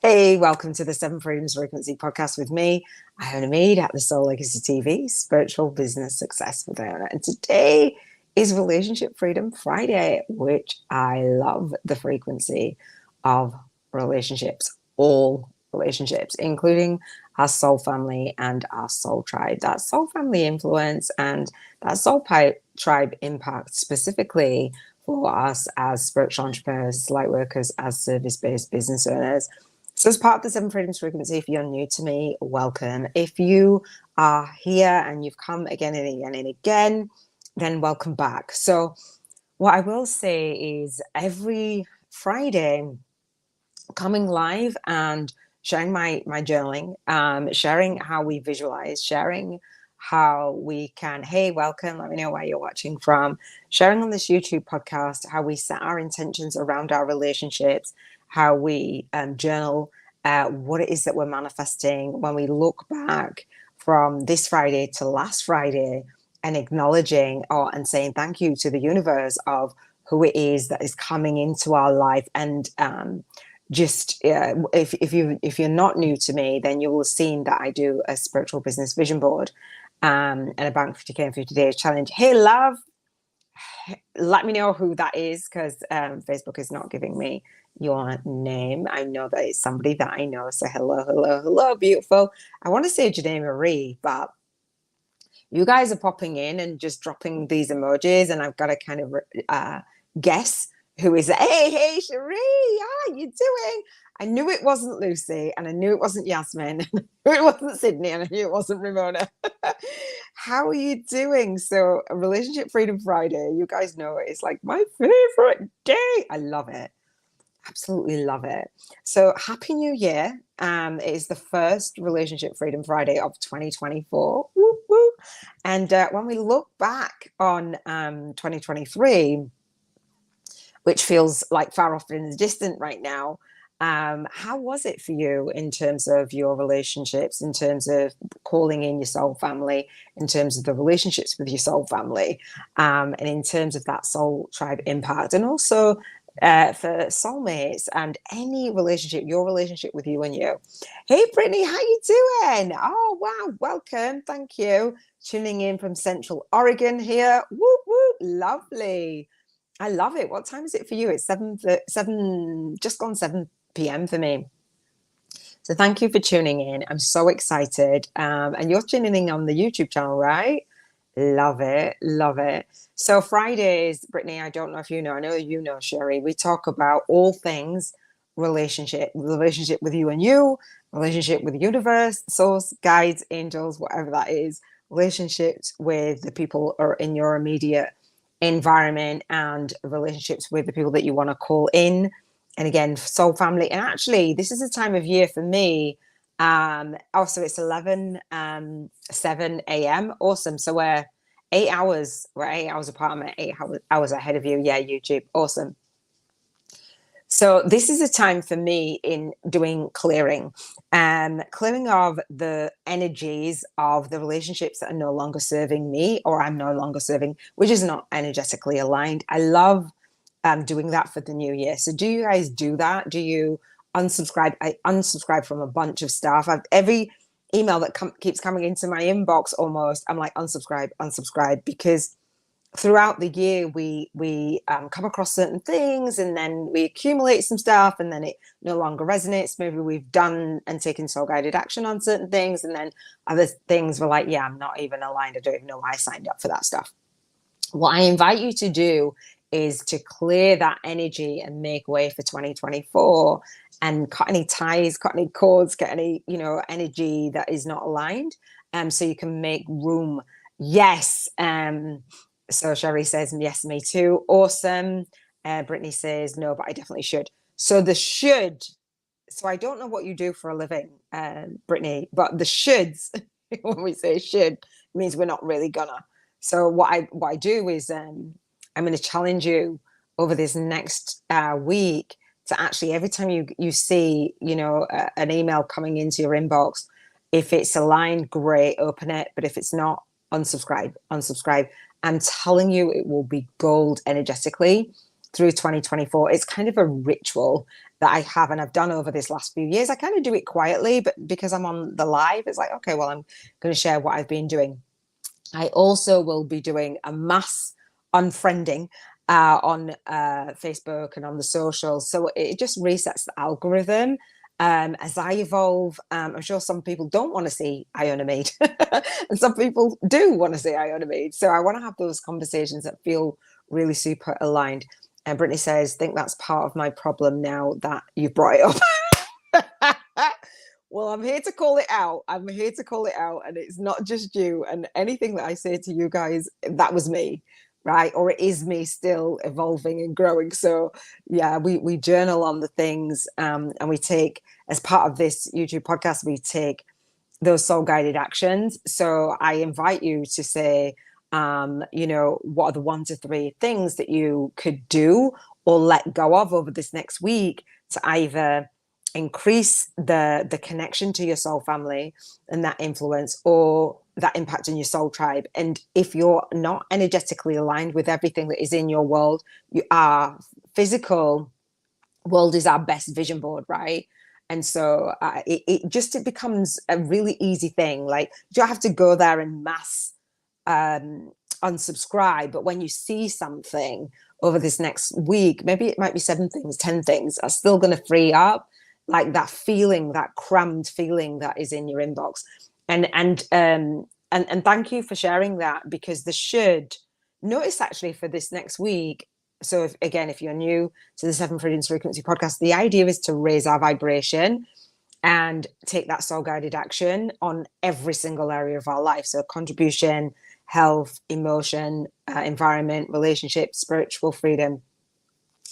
Hey, welcome to the Seven Freedoms Frequency podcast with me, Iona Meade at the Soul Legacy TV, Spiritual Business Success with Iona. And today is Relationship Freedom Friday, which I love the frequency of relationships, all relationships, including our soul family and our soul tribe. That soul family influence and that tribe impact specifically for us as spiritual entrepreneurs, light workers, as service-based business owners. So as part of the Seven Freedoms Frequency, if you're new to me, welcome. If you are here and you've come again and again and again, then welcome back. So what I will say is every Friday, coming live and sharing my journaling, sharing how we visualize, sharing how we can, hey, welcome, let me know where you're watching from, sharing on this YouTube podcast, how we set our intentions around our relationships, how we journal what it is that we're manifesting when we look back from this Friday to last Friday and acknowledging and saying thank you to the universe of who it is that is coming into our life. And if you're not new to me, then you will have seen that I do a spiritual business vision board and a Bank 50K in 50 Days challenge. Hey, love, let me know who that is, because Facebook is not giving me your name. I know that it's somebody that I know. So hello, beautiful. I want to say Janae Marie, but you guys are popping in and just dropping these emojis, and I've got to kind of guess who is it. Hey, Cherie, how are you doing? I knew it wasn't Lucy, and I knew it wasn't Yasmin, and I knew it wasn't Sydney, and I knew it wasn't Ramona. How are you doing? So, Relationship Freedom Friday, you guys know it's like my favorite day. I love it. Absolutely love it. So, Happy New Year. It is the first Relationship Freedom Friday of 2024. Woo, woo. And when we look back on 2023, which feels like far off in the distant right now, how was it for you in terms of your relationships, in terms of calling in your soul family, in terms of the relationships with your soul family, and in terms of that soul tribe impact, and also for soulmates and any relationship, your relationship with you and you. Hey, Brittany, how you doing? Oh, wow, welcome. Thank you. Tuning in from Central Oregon here. Woo, woo, lovely. I love it. What time is it for you? It's just gone 7 p.m. for me. So thank you for tuning in. I'm so excited. And you're tuning in on the YouTube channel, right? Love it. Love it. So Fridays, Brittany, I don't know if you know, I know you know, Sherry, we talk about all things relationship with you and you, relationship with the universe, source, guides, angels, whatever that is, relationships with the people or in your immediate environment, and relationships with the people that you want to call in. And again, soul family. And actually, this is a time of year for me. Also, it's 7 a.m. Awesome. So we're 8 hours apart. I'm 8 hours ahead of you. Yeah, YouTube. Awesome. So this is a time for me in doing clearing of the energies of the relationships that are no longer serving me, or I'm no longer serving, which is not energetically aligned. I love doing that for the new year. So do you guys do that? Do you unsubscribe? I unsubscribe from a bunch of stuff. Every email that keeps coming into my inbox, almost, I'm like, unsubscribe, because throughout the year we come across certain things, and then we accumulate some stuff, and then it no longer resonates. Maybe we've done and taken soul guided action on certain things, and then other things we're like, yeah, I'm not even aligned. I don't even know why I signed up for that stuff. What I invite you to do is to clear that energy and make way for 2024, and cut any ties, cut any cords, get any energy that is not aligned, so you can make room. Yes. So Sherry says, yes, me too. Awesome. Brittany says, no, but I definitely should. So the should. So I don't know what you do for a living, Brittany, but the shoulds, when we say should, means we're not really gonna. So what I do is I'm going to challenge you over this next week to actually, every time you see, an email coming into your inbox, if it's aligned, great, open it. But if it's not, unsubscribe. I'm telling you, it will be gold energetically through 2024. It's kind of a ritual that I have and I've done over this last few years. I kind of do it quietly, but because I'm on the live, it's like, okay, well, I'm going to share what I've been doing. I also will be doing a mass unfriending on Facebook and on the socials. So it just resets the algorithm. As I evolve, I'm sure some people don't want to see Iona Meade, and some people do want to see Iona Meade. So I want to have those conversations that feel really super aligned. And Brittany says, think that's part of my problem now that you've brought it up. Well, I'm here to call it out. I'm here to call it out. And it's not just you. And anything that I say to you guys, that was me, right? Or it is me still evolving and growing. So yeah, we journal on the things, and we take, as part of this YouTube podcast, we take those soul guided actions. So I invite you to say, what are the 1 to 3 things that you could do or let go of over this next week to either increase the connection to your soul family and that influence, or that impact on your soul tribe. And if you're not energetically aligned with everything that is in your world, our physical world is our best vision board, right? And so it becomes a really easy thing. Like, you don't have to go there and mass unsubscribe, but when you see something over this next week, maybe it might be 7 things, 10 things are still going to free up like that feeling, that crammed feeling that is in your inbox. And thank you for sharing that, because notice actually for this next week. So if you're new to the 7 Freedoms Frequency podcast, the idea is to raise our vibration and take that soul guided action on every single area of our life. So contribution, health, emotion, environment, relationships, spiritual freedom,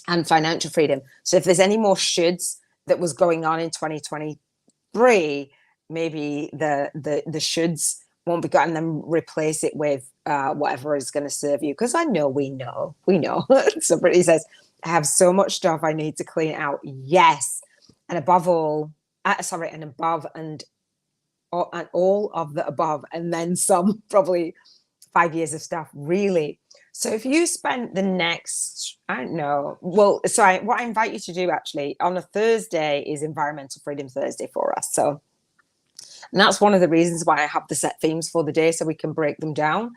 and financial freedom. So if there's any more shoulds that was going on in 2023, maybe the shoulds won't be got, and then replace it with whatever is going to serve you. Because I know we know. So Brittany says, I have so much stuff I need to clean out. Yes. And above all, and above and all of the above, and then some, probably 5 years of stuff, really. So if you spent the next, I don't know, what I invite you to do actually on a Thursday is Environmental Freedom Thursday for us. So, and that's one of the reasons why I have the set themes for the day, so we can break them down.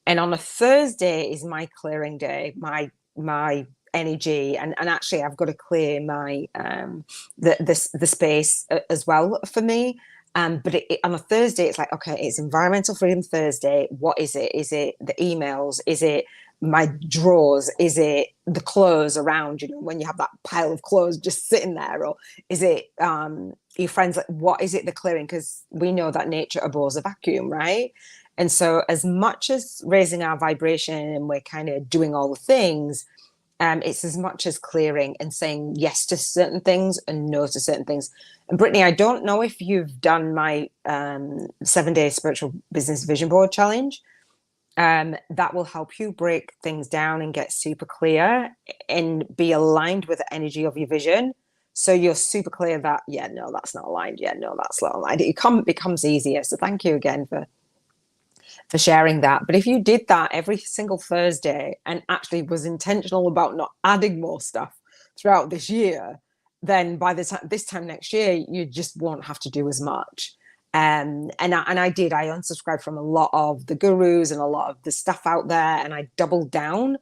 And on a Thursday is my clearing day, my energy, and actually I've got to clear my the space as well for me. But on a Thursday, it's like, okay, it's Environmental Freedom Thursday. What is it? Is it the emails? Is it my drawers? Is it the clothes around, when you have that pile of clothes just sitting there? Or is it your friends? Like, what is it, the clearing? Because we know that nature abhors a vacuum, right? And so as much as raising our vibration and we're kind of doing all the things, it's as much as clearing and saying yes to certain things and no to certain things. And Brittany, I don't know if you've done my 7-day spiritual business vision board challenge. That will help you break things down and get super clear and be aligned with the energy of your vision. So you're super clear that, yeah, no, that's not aligned. Yeah, no, that's not aligned. It becomes easier. So thank you again for sharing that. But if you did that every single Thursday and actually was intentional about not adding more stuff throughout this year, then by this time next year, you just won't have to do as much. And I unsubscribed from a lot of the gurus and a lot of the stuff out there, and I doubled down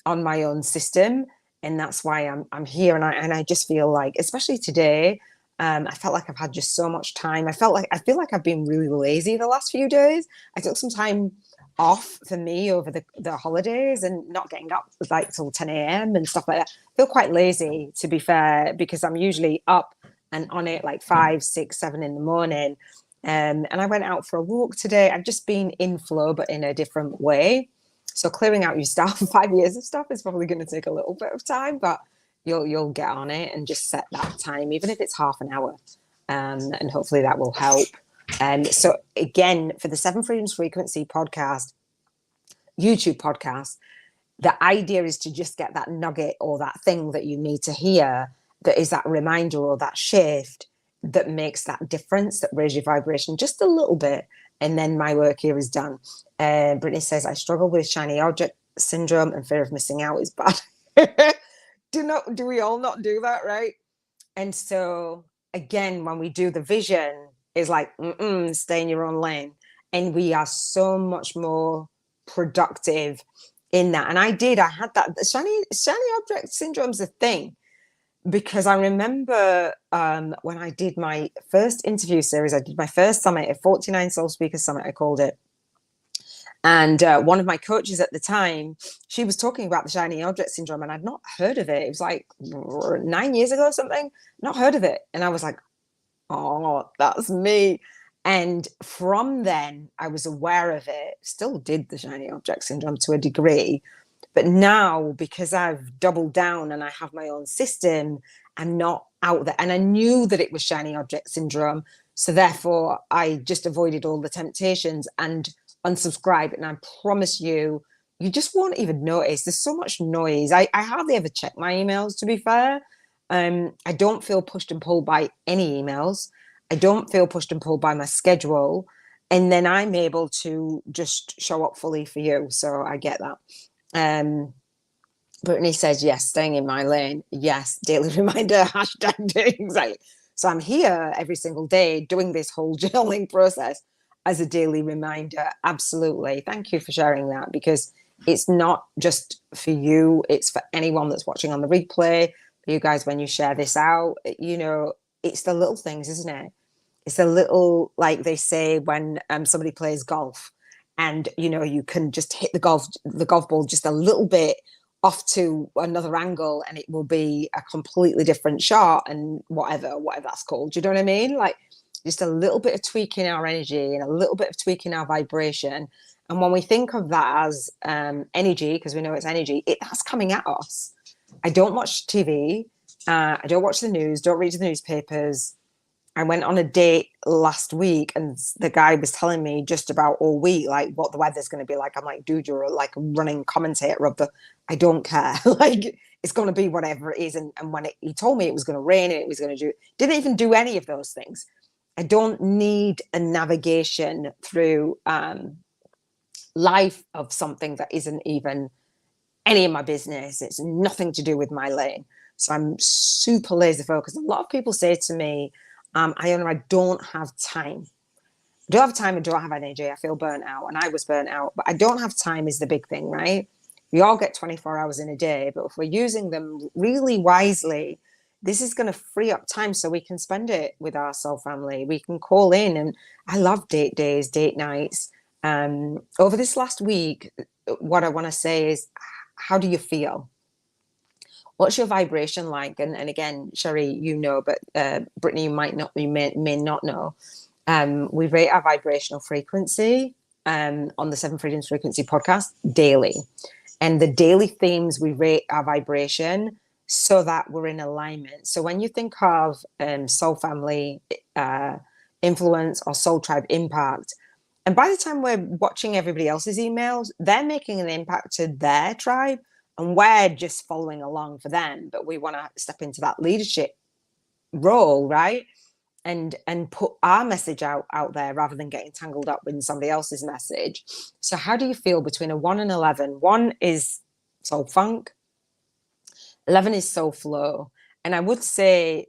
on my own system. And that's why I'm here. And I just feel like, especially today, I felt like I've had just so much time. I feel like I've been really lazy the last few days. I took some time off for me over the holidays and not getting up like till 10 a.m. and stuff like that. I feel quite lazy, to be fair, because I'm usually up and on it like 5, 6, 7 in the morning. And I went out for a walk today. I've just been in flow, but in a different way. So clearing out your stuff, 5 years of stuff, is probably going to take a little bit of time, but you'll get on it and just set that time, even if it's half an hour, and hopefully that will help. So again, for the 7 Freedoms Frequency podcast, YouTube podcast, the idea is to just get that nugget or that thing that you need to hear, that is that reminder or that shift that makes that difference, that raises your vibration just a little bit. And then my work here is done. Brittany says, I struggle with shiny object syndrome and fear of missing out is bad. Do we all not do that, right? And so again, when we do the vision, it's like, stay in your own lane. And we are so much more productive in that. And I had that. Shiny object syndrome's a thing, because I remember when I did my first interview series, I did my first summit, a 49 Soul Speaker Summit, I called it. And one of my coaches at the time, she was talking about the shiny object syndrome, and I'd not heard of it. It was like 9 years ago or something, not heard of it. And I was like, oh, that's me. And from then, I was aware of it, still did the shiny object syndrome to a degree. But now, because I've doubled down and I have my own system, I'm not out there. And I knew that it was shiny object syndrome. So therefore, I just avoided all the temptations and unsubscribe. And I promise you, you just won't even notice. There's so much noise. I hardly ever check my emails, to be fair. I don't feel pushed and pulled by any emails. I don't feel pushed and pulled by my schedule. And then I'm able to just show up fully for you. So I get that. Brittany says, yes, staying in my lane. Yes, daily reminder, hashtag doing exactly. So I'm here every single day doing this whole journaling process as a daily reminder. Absolutely. Thank you for sharing that, because it's not just for you, it's for anyone that's watching on the replay. For you guys, when you share this out, it's the little things, isn't it? It's the little, like they say when somebody plays golf, and you can just hit the golf ball just a little bit off to another angle, and it will be a completely different shot, and whatever that's called. Do you know what I mean? Like, just a little bit of tweaking our energy and a little bit of tweaking our vibration. And when we think of that as energy, because we know it's energy, that's coming at us. I don't watch TV. I don't watch the news. Don't read the newspapers. I went on a date last week, and the guy was telling me just about all week, like what the weather's going to be like. I'm like, dude, you're like a running commentator of the, I don't care. Like, it's going to be whatever it is. And when he told me it was going to rain and it was going to didn't even do any of those things. I don't need a navigation through life of something that isn't even any of my business. It's nothing to do with my lane. So I'm super laser focused. A lot of people say to me, Iona, I don't have time. I don't have time. I don't have energy. I feel burnt out, and I was burnt out, but I don't have time is the big thing, right? We all get 24 hours in a day, but if we're using them really wisely, this is going to free up time so we can spend it with our soul family. We can call in, and I love date days, date nights. Over this last week, what I want to say is, how do you feel? What's your vibration like? And again, Sherry, but Brittany, you may not know. We rate our vibrational frequency on the Seven Freedoms Frequency podcast daily. And the daily themes, we rate our vibration so that we're in alignment. So when you think of soul family influence or soul tribe impact, and by the time we're watching everybody else's emails, they're making an impact to their tribe, and we're just following along for them. But we want to step into that leadership role, right? And put our message out there rather than getting tangled up with somebody else's message. So how do you feel between a 1 and 11? 1 is soul funk. 11 is soul flow. And I would say,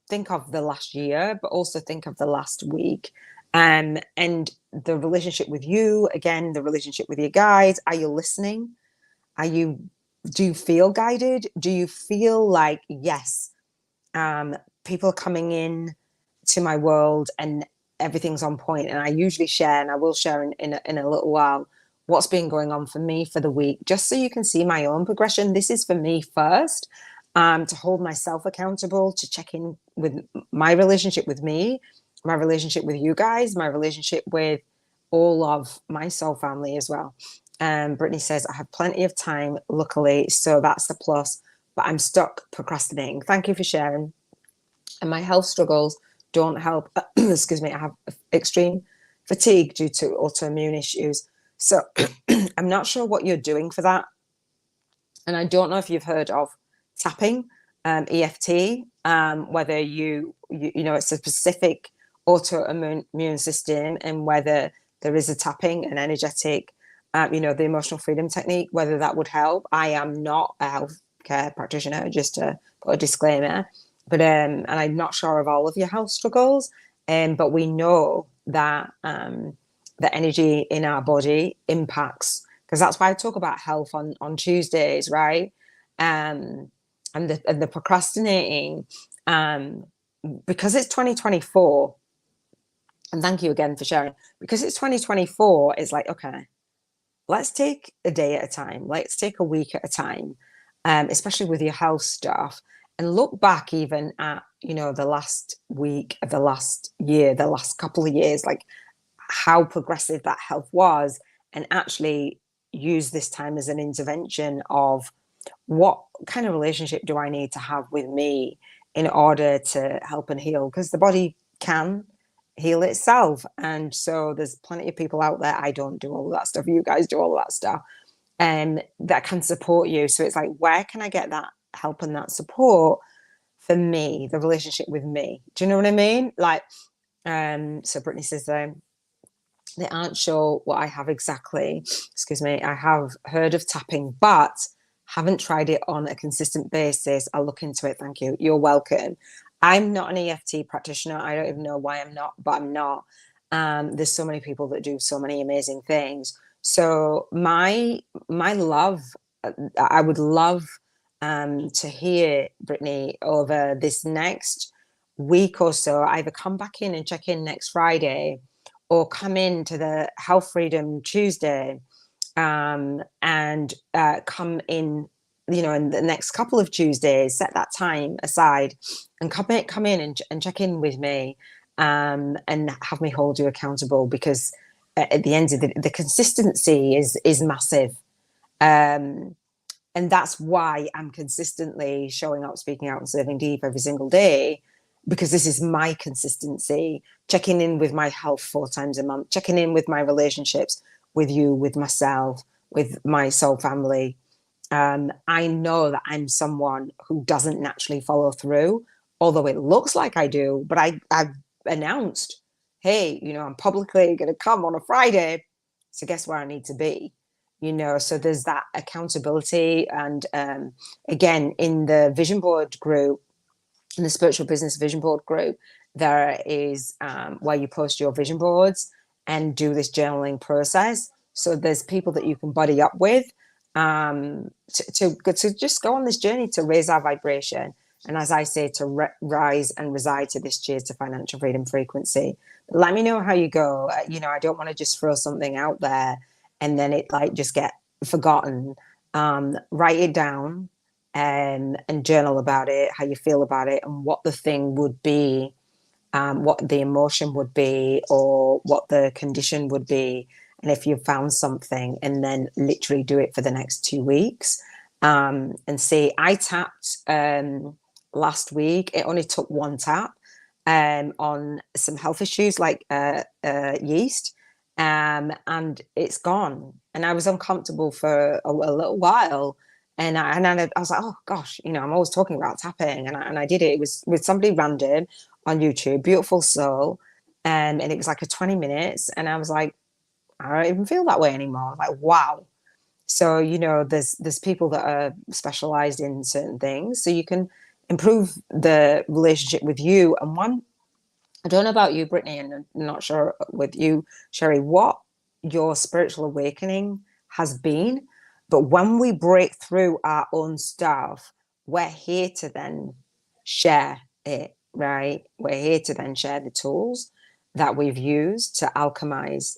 think of the last year, but also think of the last week. And the relationship with you, again, the relationship with your guides. Are you listening? Do you feel guided? Do you feel like, yes, people are coming in to my world and everything's on point? And I usually share, and I will share in a little while, what's been going on for me for the week, just so you can see my own progression. This is for me first, to hold myself accountable, to check in with my relationship with me, my relationship with you guys, my relationship with all of my soul family as well. Brittany says, I have plenty of time, luckily, so that's the plus, but I'm stuck procrastinating. Thank you for sharing. And my health struggles don't help. Excuse me, I have extreme fatigue due to autoimmune issues. So I'm not sure what you're doing for that. And I don't know if you've heard of tapping, EFT, whether it's a specific autoimmune system, and whether there is a tapping, an energetic, the emotional freedom technique, whether that would help. I am not a healthcare practitioner, just to put a disclaimer. But and I'm not sure of all of your health struggles, but we know that the energy in our body impacts, because that's why I talk about health on Tuesdays, right? Um, and the procrastinating, um, because it's 2024, and thank you again for sharing. Because it's 2024, it's like, okay, let's take a day at a time. Let's take a week at a time, especially with your health stuff, and look back even at, the last week of the last year, the last couple of years, like how progressive that health was, and actually use this time as an intervention of what kind of relationship do I need to have with me in order to help and heal? Because the body can heal itself. And so there's plenty of people out there. I don't do all of that stuff. You guys do all of that stuff, and that can support you. So it's like, where can I get that help and that support for me, the relationship with me? Do you know what I mean? Like, so Brittany says, they aren't sure what I have exactly. Excuse me. I have heard of tapping, but haven't tried it on a consistent basis. I'll look into it. Thank you. You're welcome. I'm not an EFT practitioner. I don't even know why I'm not, but I'm not. There's so many people that do so many amazing things. So my love, I would love to hear, Brittany, over this next week or so. Either come back in and check in next Friday, or come in to the Health Freedom Tuesday, and come in, in the next couple of Tuesdays, set that time aside and come in and check in with me, and have me hold you accountable, because at the end of the consistency is massive. Um, and that's why I'm consistently showing up, speaking out, and serving deep every single day, because this is my consistency. Checking in with my health 4 times a month, checking in with my relationships with you, with myself, with my soul family. I know that I'm someone who doesn't naturally follow through, although it looks like I do. But I've announced, hey, I'm publicly going to come on a Friday. So guess where I need to be? So there's that accountability. And again, in the vision board group, in the spiritual business vision board group, there is where you post your vision boards and do this journaling process. So there's people that you can buddy up with, to just go on this journey to raise our vibration. And as I say, to rise and reside to this cheers to financial freedom frequency. Let me know how you go. I don't want to just throw something out there and then it like just get forgotten. Write it down, and journal about it, how you feel about it, and what the thing would be, what the emotion would be, or what the condition would be. And if you found something, and then literally do it for the next 2 weeks, and see. I tapped last week. It only took one tap on some health issues like yeast, and it's gone. And I was uncomfortable for a little while. And I was like, oh gosh, I'm always talking about tapping, and I did it. It was with somebody random on YouTube, beautiful soul, and it was like a 20 minutes, and I was like, I don't even feel that way anymore. Like, wow. So there's people that are specialized in certain things, so you can improve the relationship with you. And one, I don't know about you, Brittany, and I'm not sure with you, Sherry, what your spiritual awakening has been. But when we break through our own stuff, we're here to then share it, right? We're here to then share the tools that we've used to alchemize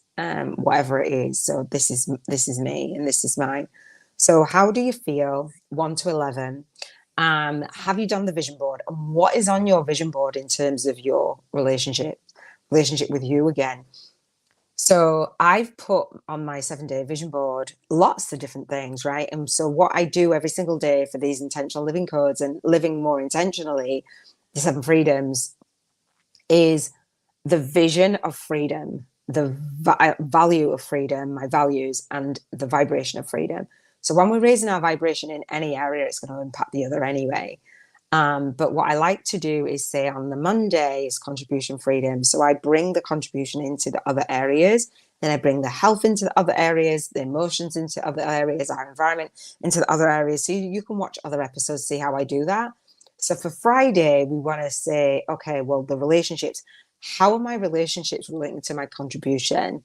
whatever it is. So this is me, and this is mine. So how do you feel? 1 to 11. Have you done the vision board? And what is on your vision board in terms of your relationship with you again? So I've put on my 7-day vision board lots of different things, right? And so what I do every single day for these intentional living codes and living more intentionally, the 7 freedoms, is the vision of freedom, the value of freedom, my values, and the vibration of freedom. So when we're raising our vibration in any area, it's going to impact the other anyway. But what I like to do is say on the Monday is contribution freedom. So I bring the contribution into the other areas. Then I bring the health into the other areas, the emotions into other areas, our environment into the other areas. So you can watch other episodes, see how I do that. So for Friday, we want to say, okay, well, the relationships, how are my relationships relating to my contribution?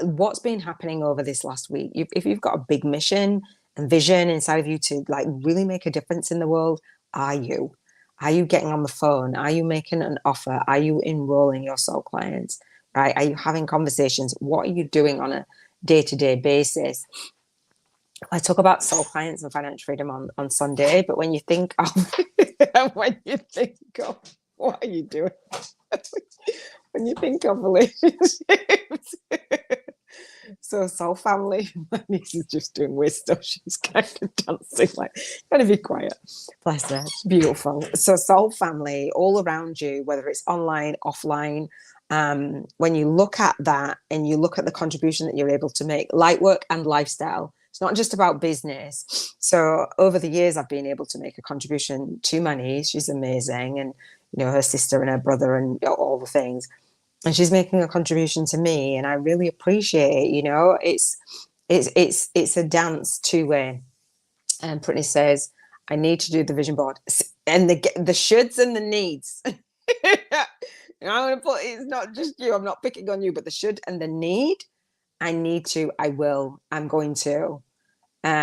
What's been happening over this last week? If you've got a big mission and vision inside of you to like really make a difference in the world, are you? Are you getting on the phone? Are you making an offer? Are you enrolling your soul clients? Right? Are you having conversations? What are you doing on a day-to-day basis? I talk about soul clients and financial freedom on Sunday, but when you think of what are you doing? When you think of relationships. So soul family, my niece is just doing weird stuff. She's kind of dancing, like, gotta be quiet. Bless her, it's beautiful. So soul family, all around you, whether it's online, offline. When you look at that and you look at the contribution that you're able to make, Lightwork and Lifestyle. It's not just about business. So over the years, I've been able to make a contribution to my niece. She's amazing, and her sister and her brother and all the things. And she's making a contribution to me, and I really appreciate it. It's a dance two-way. And Brittany says, I need to do the vision board, and the shoulds and the needs. I'm going to put, it's not just you, I'm not picking on you, but the should and the need. I need to, I will, I'm going to.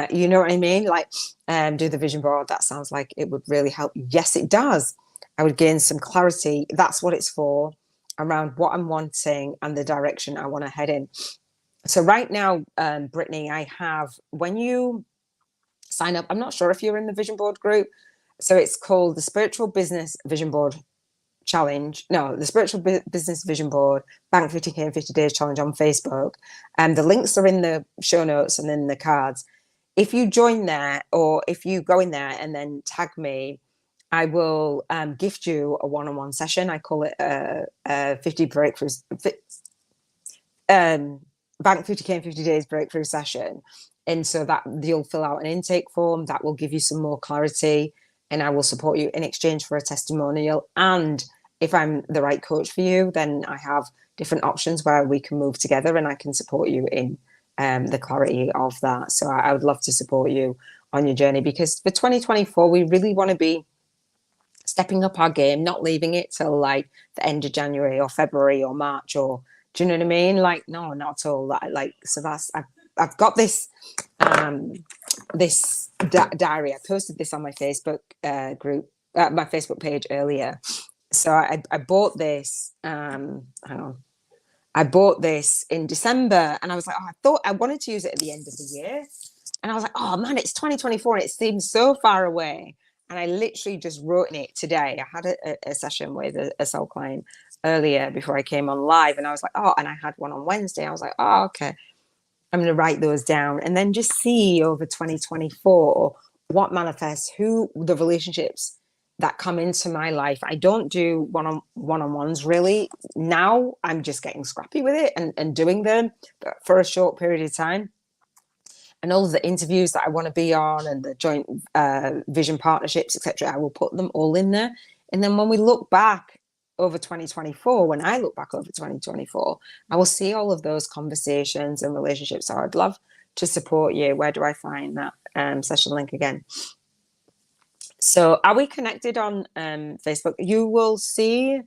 You know what I mean? Like, do the vision board. That sounds like it would really help. Yes, it does. I would gain some clarity. That's what it's for, around what I'm wanting and the direction I want to head in. So right now, Brittany, I have, when you sign up, I'm not sure if you're in the vision board group. So it's called the Spiritual Business Vision Board Challenge. No, the Spiritual Business Vision Board Bank 50K in 50 Days Challenge on Facebook. And the links are in the show notes and in the cards. If you join there, or if you go in there and then tag me, I will gift you a one-on-one session. I call it a 50 breakthroughs, Bank 50K in 50 Days breakthrough session. And so that you'll fill out an intake form that will give you some more clarity, and I will support you in exchange for a testimonial. And if I'm the right coach for you, then I have different options where we can move together, and I can support you in the clarity of that. So I would love to support you on your journey, because for 2024, we really want to be stepping up our game, not leaving it till like the end of January or February or March, or do you know what I mean? Like, no, not at all. Like, so that's, I've got this, this diary. I posted this on my Facebook group, my Facebook page earlier. So I bought this, hang on. I bought this in December, and I was like, I thought I wanted to use it at the end of the year. And I was like, oh man, it's 2024 and it seems so far away. And I literally just wrote in it today. I had a session with a soul client earlier before I came on live. And I was like, oh, and I had one on Wednesday. I was like, oh, okay. I'm going to write those down and then just see over 2024 what manifests, who the relationships that come into my life. I don't do one-on-ones really. Now I'm just getting scrappy with it and doing them for a short period of time. And all of the interviews that I want to be on, and the joint vision partnerships, etc., I will put them all in there. And then when we look back over 2024, when I look back over 2024, I will see all of those conversations and relationships. So I'd love to support you. Where do I find that session link again? So are we connected on Facebook? You will see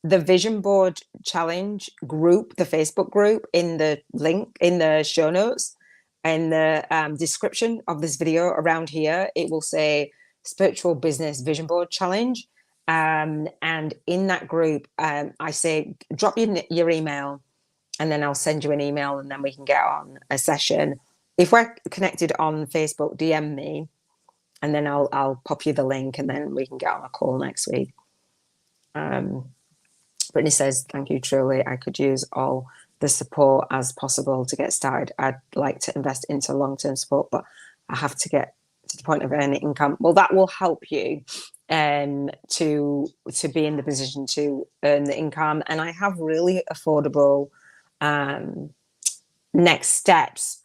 the Vision Board Challenge group, the Facebook group, in the link in the show notes. In the description of this video around here, it will say Spiritual Business Vision Board Challenge. And in that group, I say, drop your email, and then I'll send you an email, and then we can get on a session. If we're connected on Facebook, DM me, and then I'll pop you the link, and then we can get on a call next week. Brittany says, thank you, truly. I could use all the support as possible to get started. I'd like to invest into long-term support, but I have to get to the point of earning income. Well, that will help you to be in the position to earn the income. And I have really affordable next steps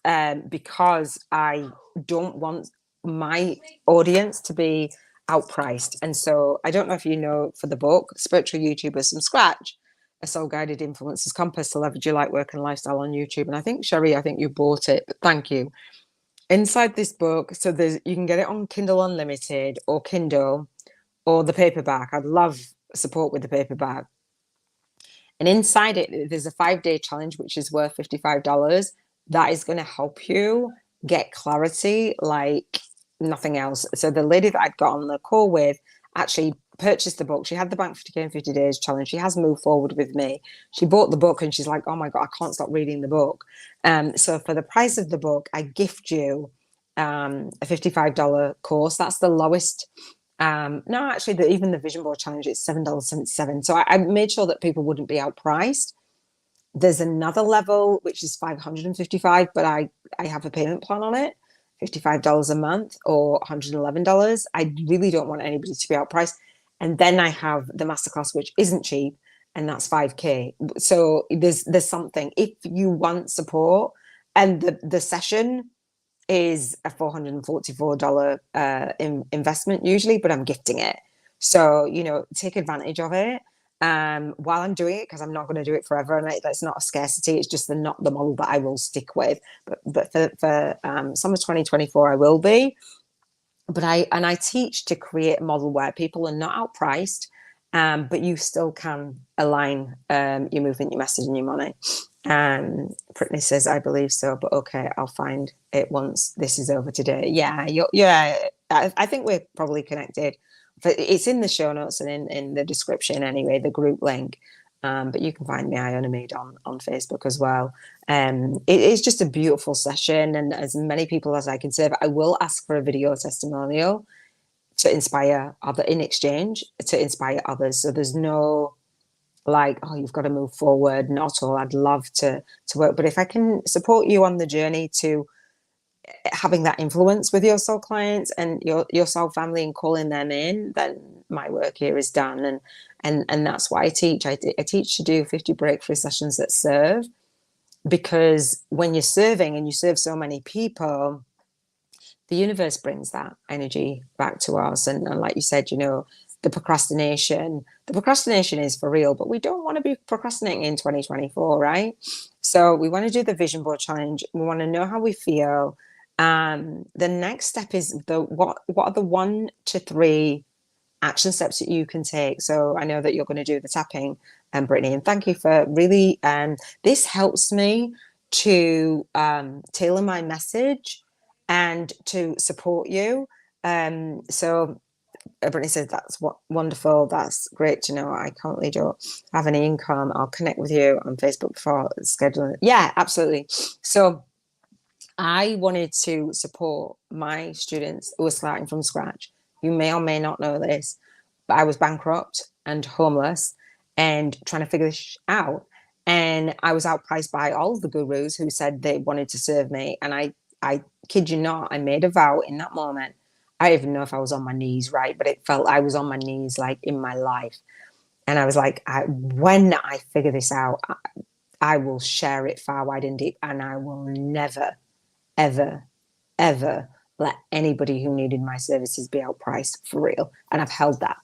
because I don't want my audience to be outpriced. And so I don't know if you know, for the book, Spiritual YouTubers from Scratch, a soul guided influencers compass to leverage your light work and lifestyle on YouTube. And I think, Sherry, I think you bought it, but thank you. Inside this book, so you can get it on Kindle Unlimited or Kindle, or the paperback. I'd love support with the paperback. And inside it, there's a 5-day challenge, which is worth $55. That is going to help you get clarity like nothing else. So the lady that I'd got on the call with actually purchased the book. She had the Bank 50K in 50 Days challenge. She has moved forward with me. She bought the book and she's like, oh my God, I can't stop reading the book. So for the price of the book, I gift you a $55 course. That's the lowest. No, actually, even the Vision Board Challenge is $7.77. So I made sure that people wouldn't be outpriced. There's another level which is $555, but I have a payment plan on it, $55 a month or $111. I really don't want anybody to be outpriced. And then I have the Masterclass, which isn't cheap, and that's 5K. So there's something. If you want support, and the session is a $444 investment usually, but I'm gifting it. So, take advantage of it while I'm doing it, because I'm not going to do it forever. And that's not a scarcity. It's just not the model that I will stick with. But for summer 2024, I will be. But I teach to create a model where people are not outpriced, but you still can align your movement, your message, and your money. Brittany says, I believe so, but okay, I'll find it once this is over today. Yeah, I think we're probably connected. But it's in the show notes and in the description anyway, the group link. But you can find me, Iona Meade, on Facebook as well. It is just a beautiful session, and as many people as I can serve, I will ask for a video testimonial to inspire in exchange to inspire others. So there's no like, oh, you've got to move forward. Not all. I'd love to work, but if I can support you on the journey to having that influence with your soul clients and your soul family and calling them in, then my work here is done. And that's what I teach. I teach to do 50 breakthrough sessions that serve, because when you're serving and you serve so many people, the universe brings that energy back to us. And like you said, the procrastination is for real, but we don't want to be procrastinating in 2024, right? So we want to do the vision board challenge. We want to know how we feel. The next step is what are the 1 to 3 action steps that you can take. So I know that you're going to do the tapping, Brittany, and thank you for really, this helps me to tailor my message and to support you. So Brittany says, that's wonderful. That's great to know. I currently don't have any income. I'll connect with you on Facebook before scheduling. Yeah, absolutely. So I wanted to support my students who are starting from scratch. You may or may not know this, but I was bankrupt and homeless and trying to figure this out. And I was outpriced by all of the gurus who said they wanted to serve me. And I kid you not, I made a vow in that moment. I don't even know if I was on my knees, right? But it felt I was on my knees like in my life. And I was like, when I figure this out, I will share it far, wide, and deep. And I will never, ever, ever let anybody who needed my services be outpriced, for real. And I've held that.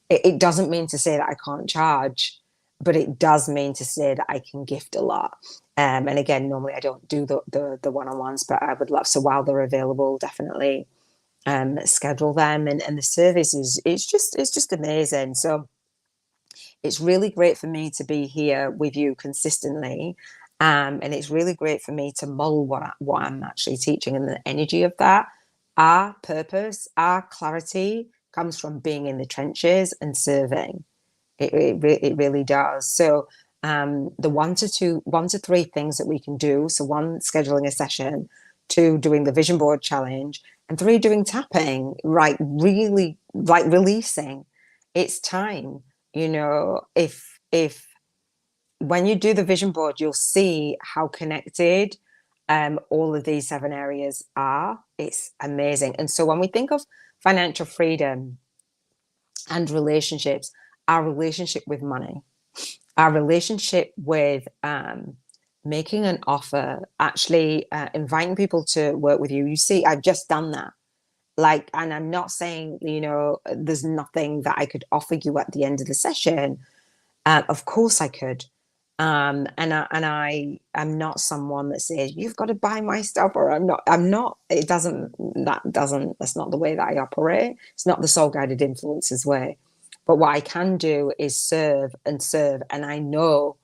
It doesn't mean to say that I can't charge, but it does mean to say that I can gift a lot. And again, normally I don't do the one-on-ones, but I would love, so while they're available, definitely schedule them. And the service it's just amazing. So it's really great for me to be here with you consistently. And it's really great for me to model what I'm actually teaching, and the energy of that. Our purpose, our clarity comes from being in the trenches and serving. It really does. So the 1 to 3 things that we can do. So 1, scheduling a session, 2, doing the vision board challenge, and 3, doing tapping, right? Really like releasing. It's time, if when you do the vision board, you'll see how connected all of these 7 areas are. It's amazing. And so when we think of financial freedom and relationships, our relationship with money, our relationship with making an offer, actually inviting people to work with you. You see, I've just done that. And I'm not saying, there's nothing that I could offer you at the end of the session. Of course I could. And I am not someone that says you've got to buy my stuff, or I'm not. That's not the way that I operate. It's not the soul guided influencers way. But what I can do is serve and serve. And I know,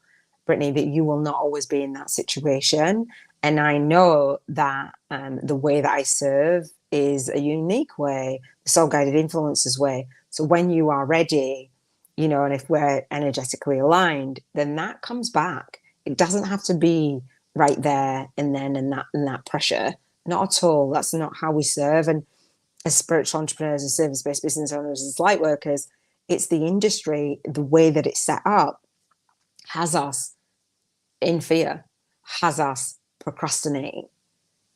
Brittany, that you will not always be in that situation. And I know that the way that I serve is a unique way, the soul guided influencers way. So when you are ready, and if we're energetically aligned, then that comes back. It doesn't have to be right there and then and that pressure. Not at all. That's not how we serve. And as spiritual entrepreneurs and service-based business owners, as light workers, it's the industry, the way that it's set up, has us in fear, has us procrastinating,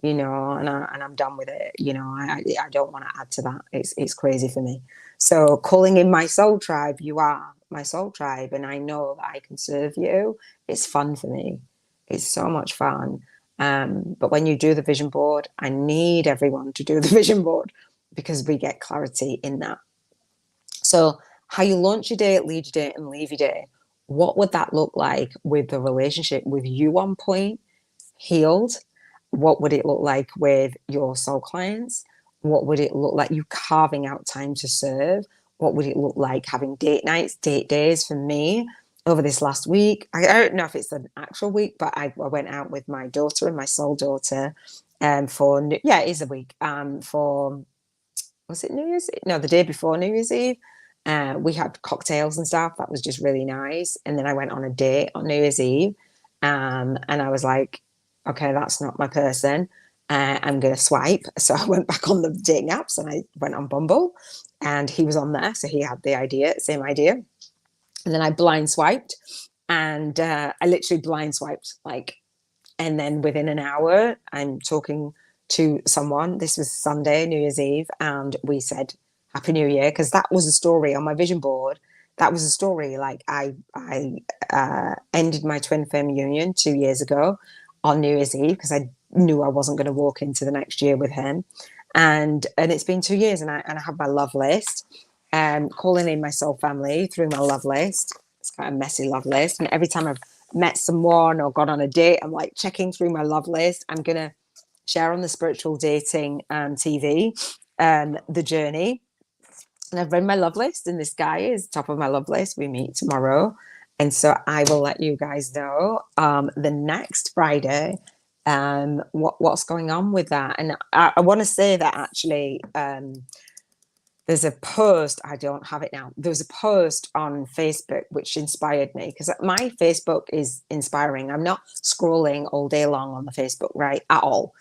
and I'm done with it. I don't want to add to that. It's crazy for me. So calling in my soul tribe, you are my soul tribe, and I know that I can serve you. It's fun for me. It's so much fun. But when you do the vision board, I need everyone to do the vision board because we get clarity in that. So how you launch your day, lead your day, and leave your day. What would that look like with the relationship with you on point, healed? What would it look like with your soul clients? What would it look like you carving out time to serve? What would it look like having date nights, date days? For me, over this last week, I don't know if it's an actual week, but I went out with my daughter and my soul daughter it is a week, for, was it New Year's? No, the day before New Year's Eve. We had cocktails and stuff. That was just really nice. And then I went on a date on New Year's Eve. And I was like, okay, that's not my person. I'm going to swipe. So I went back on the dating apps and I went on Bumble, and he was on there. So he had the same idea. And then I blind swiped, and I literally blind swiped, and then within an hour, I'm talking to someone. This was Sunday, New Year's Eve, and we said Happy New Year, because that was a story on my vision board. That was a story. Like I ended my twin flame union 2 years ago on New Year's Eve because I knew I wasn't going to walk into the next year with him, and it's been 2 years, and I have my love list, calling in my soul family through my love list. It's quite a messy love list, and every time I've met someone or gone on a date, I'm like checking through my love list. I'm gonna share on the spiritual dating TV the journey, and I've read my love list, and this guy is top of my love list. We meet tomorrow, and so I will let you guys know the next Friday what's going on with that. And I want to say that actually there's a post, I don't have it now. There was a post on Facebook which inspired me, because my Facebook is inspiring. I'm not scrolling all day long on the Facebook, right, at all.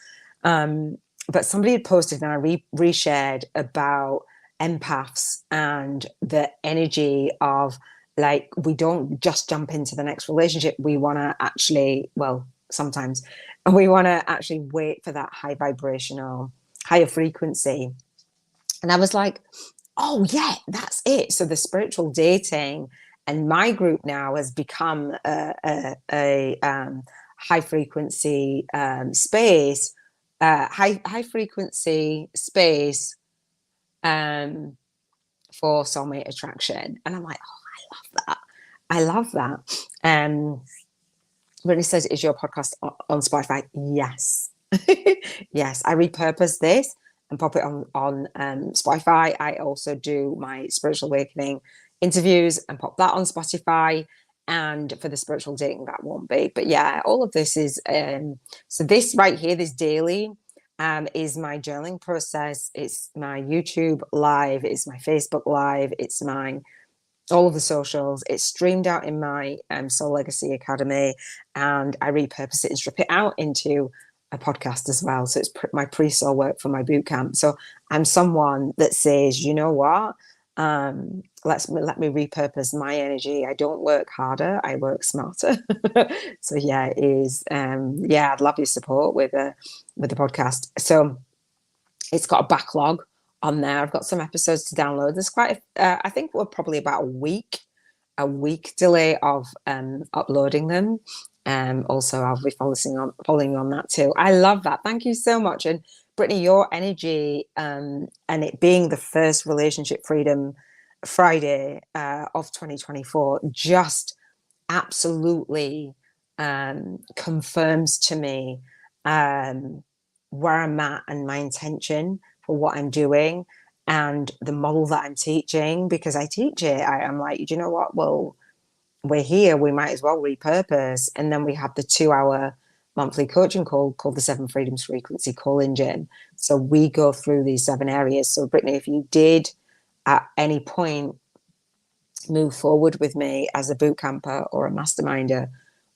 But somebody had posted, and I reshared about empaths and the energy of, like, we don't just jump into the next relationship. We want to actually, well, sometimes we want to actually wait for that high vibrational, higher frequency. And I was like, oh, yeah, that's it. So the spiritual dating and my group now has become a high frequency space, high frequency space for soulmate attraction. And I'm like, oh, I love that. I love that. Brittany says, is your podcast on Spotify? Yes. Yes, I repurpose this and pop it on Spotify. I also do my spiritual awakening interviews and pop that on Spotify. And for the spiritual dating, that won't be. But yeah, all of this is so this right here, this daily is my journaling process. It's my YouTube live, it's my Facebook live, it's my all of the socials. It's streamed out in my Soul Legacy Academy, and I repurpose it and strip it out into a podcast as well. So it's my pre-soul work for my boot camp. So I'm someone that says, you know what, let me repurpose my energy. I don't work harder, I work smarter. So yeah, it is I'd love your support with the podcast. So it's got a backlog on there. I've got some episodes to download. There's quite I think we're probably about a week delay of uploading them. Also, I'll be following on that too. I love that. Thank you so much. And Brittany, your energy and it being the first Relationship Freedom Friday of 2024 just absolutely confirms to me where I'm at and my intention for what I'm doing and the model that I'm teaching, because I teach it. I'm like, do you know what? Well, we're here, we might as well repurpose. And then we have the 2 hour monthly coaching call called the Seven Freedoms Frequency Call Engine. So we go through these 7 areas. So, Brittany, if you did at any point move forward with me as a boot camper or a masterminder,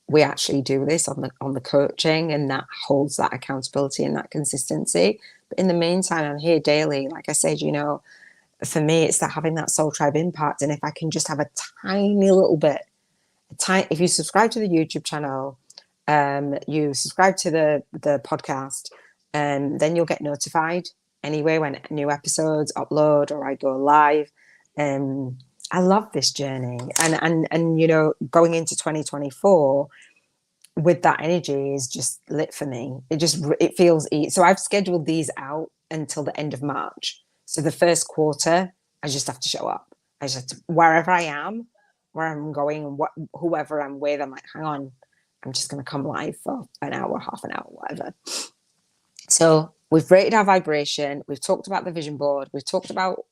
we actually do this on the coaching, and that holds that accountability and that consistency. But in the meantime, I'm here daily. Like I said, for me, it's that having that soul tribe impact. And if I can just have a tiny little bit, if you subscribe to the YouTube channel, you subscribe to the podcast, then you'll get notified anyway when new episodes upload or I go live. I love this journey, and going into 2024 with that energy is just lit for me. It feels easy. So I've scheduled these out until the end of March. So the first quarter, I just have to show up. I just have to, wherever I am, where I'm going, and whoever I'm with, I'm like, hang on, I'm just going to come live for an hour, half an hour, whatever. So we've rated our vibration. We've talked about the vision board. We've talked about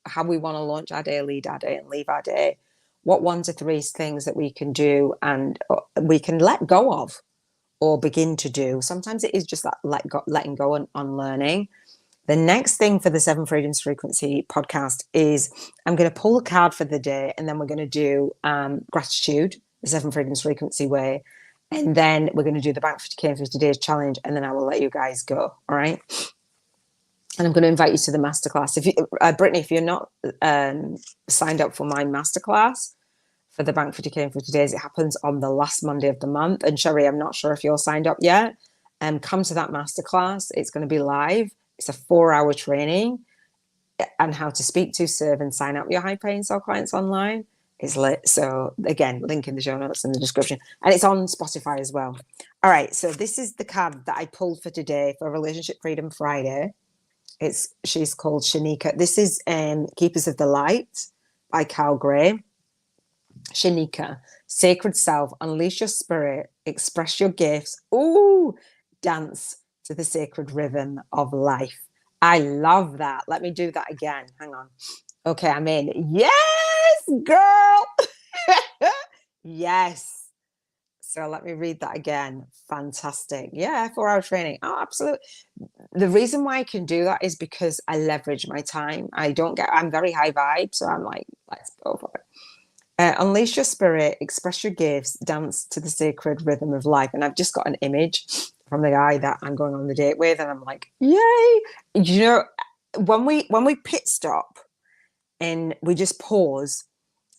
how we want to launch our day, lead our day, and leave our day. What 1 to 3 things that we can do and we can let go of or begin to do. Sometimes it is just that letting go and unlearning. The next thing for the Seven Freedoms Frequency podcast is I'm going to pull a card for the day, and then we're going to do gratitude, the Seven Freedoms Frequency way. And then we're going to do the Bank 50K in 50 Days challenge, and then I will let you guys go. All right. And I'm going to invite you to the masterclass. Brittany, if you're not signed up for my masterclass for the Bank 50K in 50 Days, it happens on the last Monday of the month. And Sherry, I'm not sure if you're signed up yet. Come to that masterclass. It's going to be live. It's a 4-hour training on how to speak to, serve, and sign up your high-paying soul clients online. It's lit. So again, link in the show notes in the description. And it's on Spotify as well. All right. So this is the card that I pulled for today for Relationship Freedom Friday. She's called Shanika. This is Keepers of the Light by Cal Gray. Shanika, sacred self, unleash your spirit, express your gifts. Ooh, dance to the sacred rhythm of life. I love that. Let me do that again. Hang on. Okay, I'm in. Yes, girl. Yes. So let me read that again. Fantastic. Yeah, 4-hour training. Oh, absolutely. The reason why I can do that is because I leverage my time. I'm very high vibe. So I'm like, let's go for it. Unleash your spirit, express your gifts, dance to the sacred rhythm of life. And I've just got an image from the guy that I'm going on the date with, and I'm like, yay! When we pit stop and we just pause,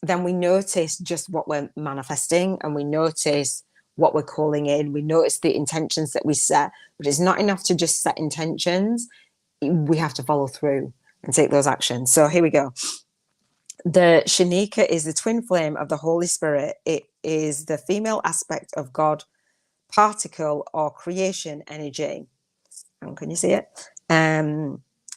then we notice just what we're manifesting, and we notice what we're calling in. We notice the intentions that we set, but it's not enough to just set intentions. We have to follow through and take those actions. So here we go. The Shanika is the twin flame of the Holy Spirit. It is the female aspect of God, particle or creation energy. And can you see it?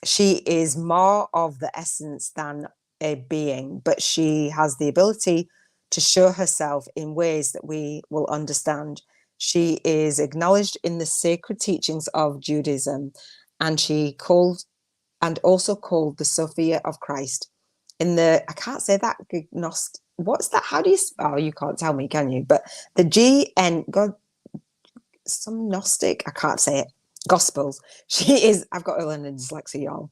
She is more of the essence than a being, but she has the ability to show herself in ways that we will understand. She is acknowledged in the sacred teachings of Judaism, and also called the Sophia of Christ. I can't say that, what's that? How do you, you can't tell me, can you? But the GN, God, some Gnostic, I can't say it, Gospels. I've got to learn dyslexia, y'all.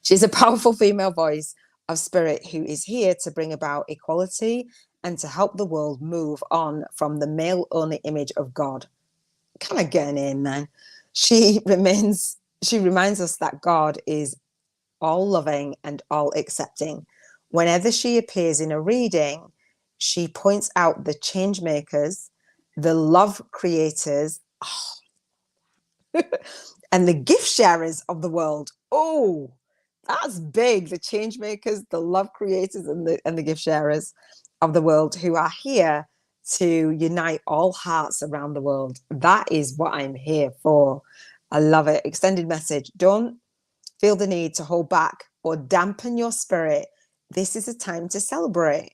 She's a powerful female voice of spirit who is here to bring about equality and to help the world move on from the male-only image of God. Kind of getting in, man. She reminds us that God is all loving and all accepting. Whenever she appears in a reading, she points out the change makers, the love creators, and the gift sharers of the world. Oh, that's big. The change makers, the love creators, and the gift sharers of the world who are here to unite all hearts around the world. That is what I'm here for. I love it. Extended message. Don't feel the need to hold back or dampen your spirit. This is a time to celebrate.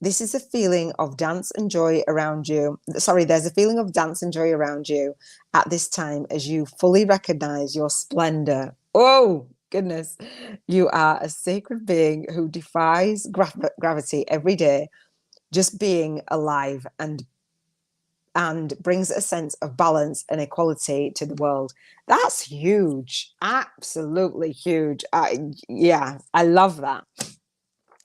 This is a feeling of dance and joy around you. Sorry, there's a feeling of dance and joy around you at this time as you fully recognize your splendor. Oh, goodness. You are a sacred being who defies gravity every day, just being alive and brings a sense of balance and equality to the world. That's huge. Absolutely huge. Yeah, I love that.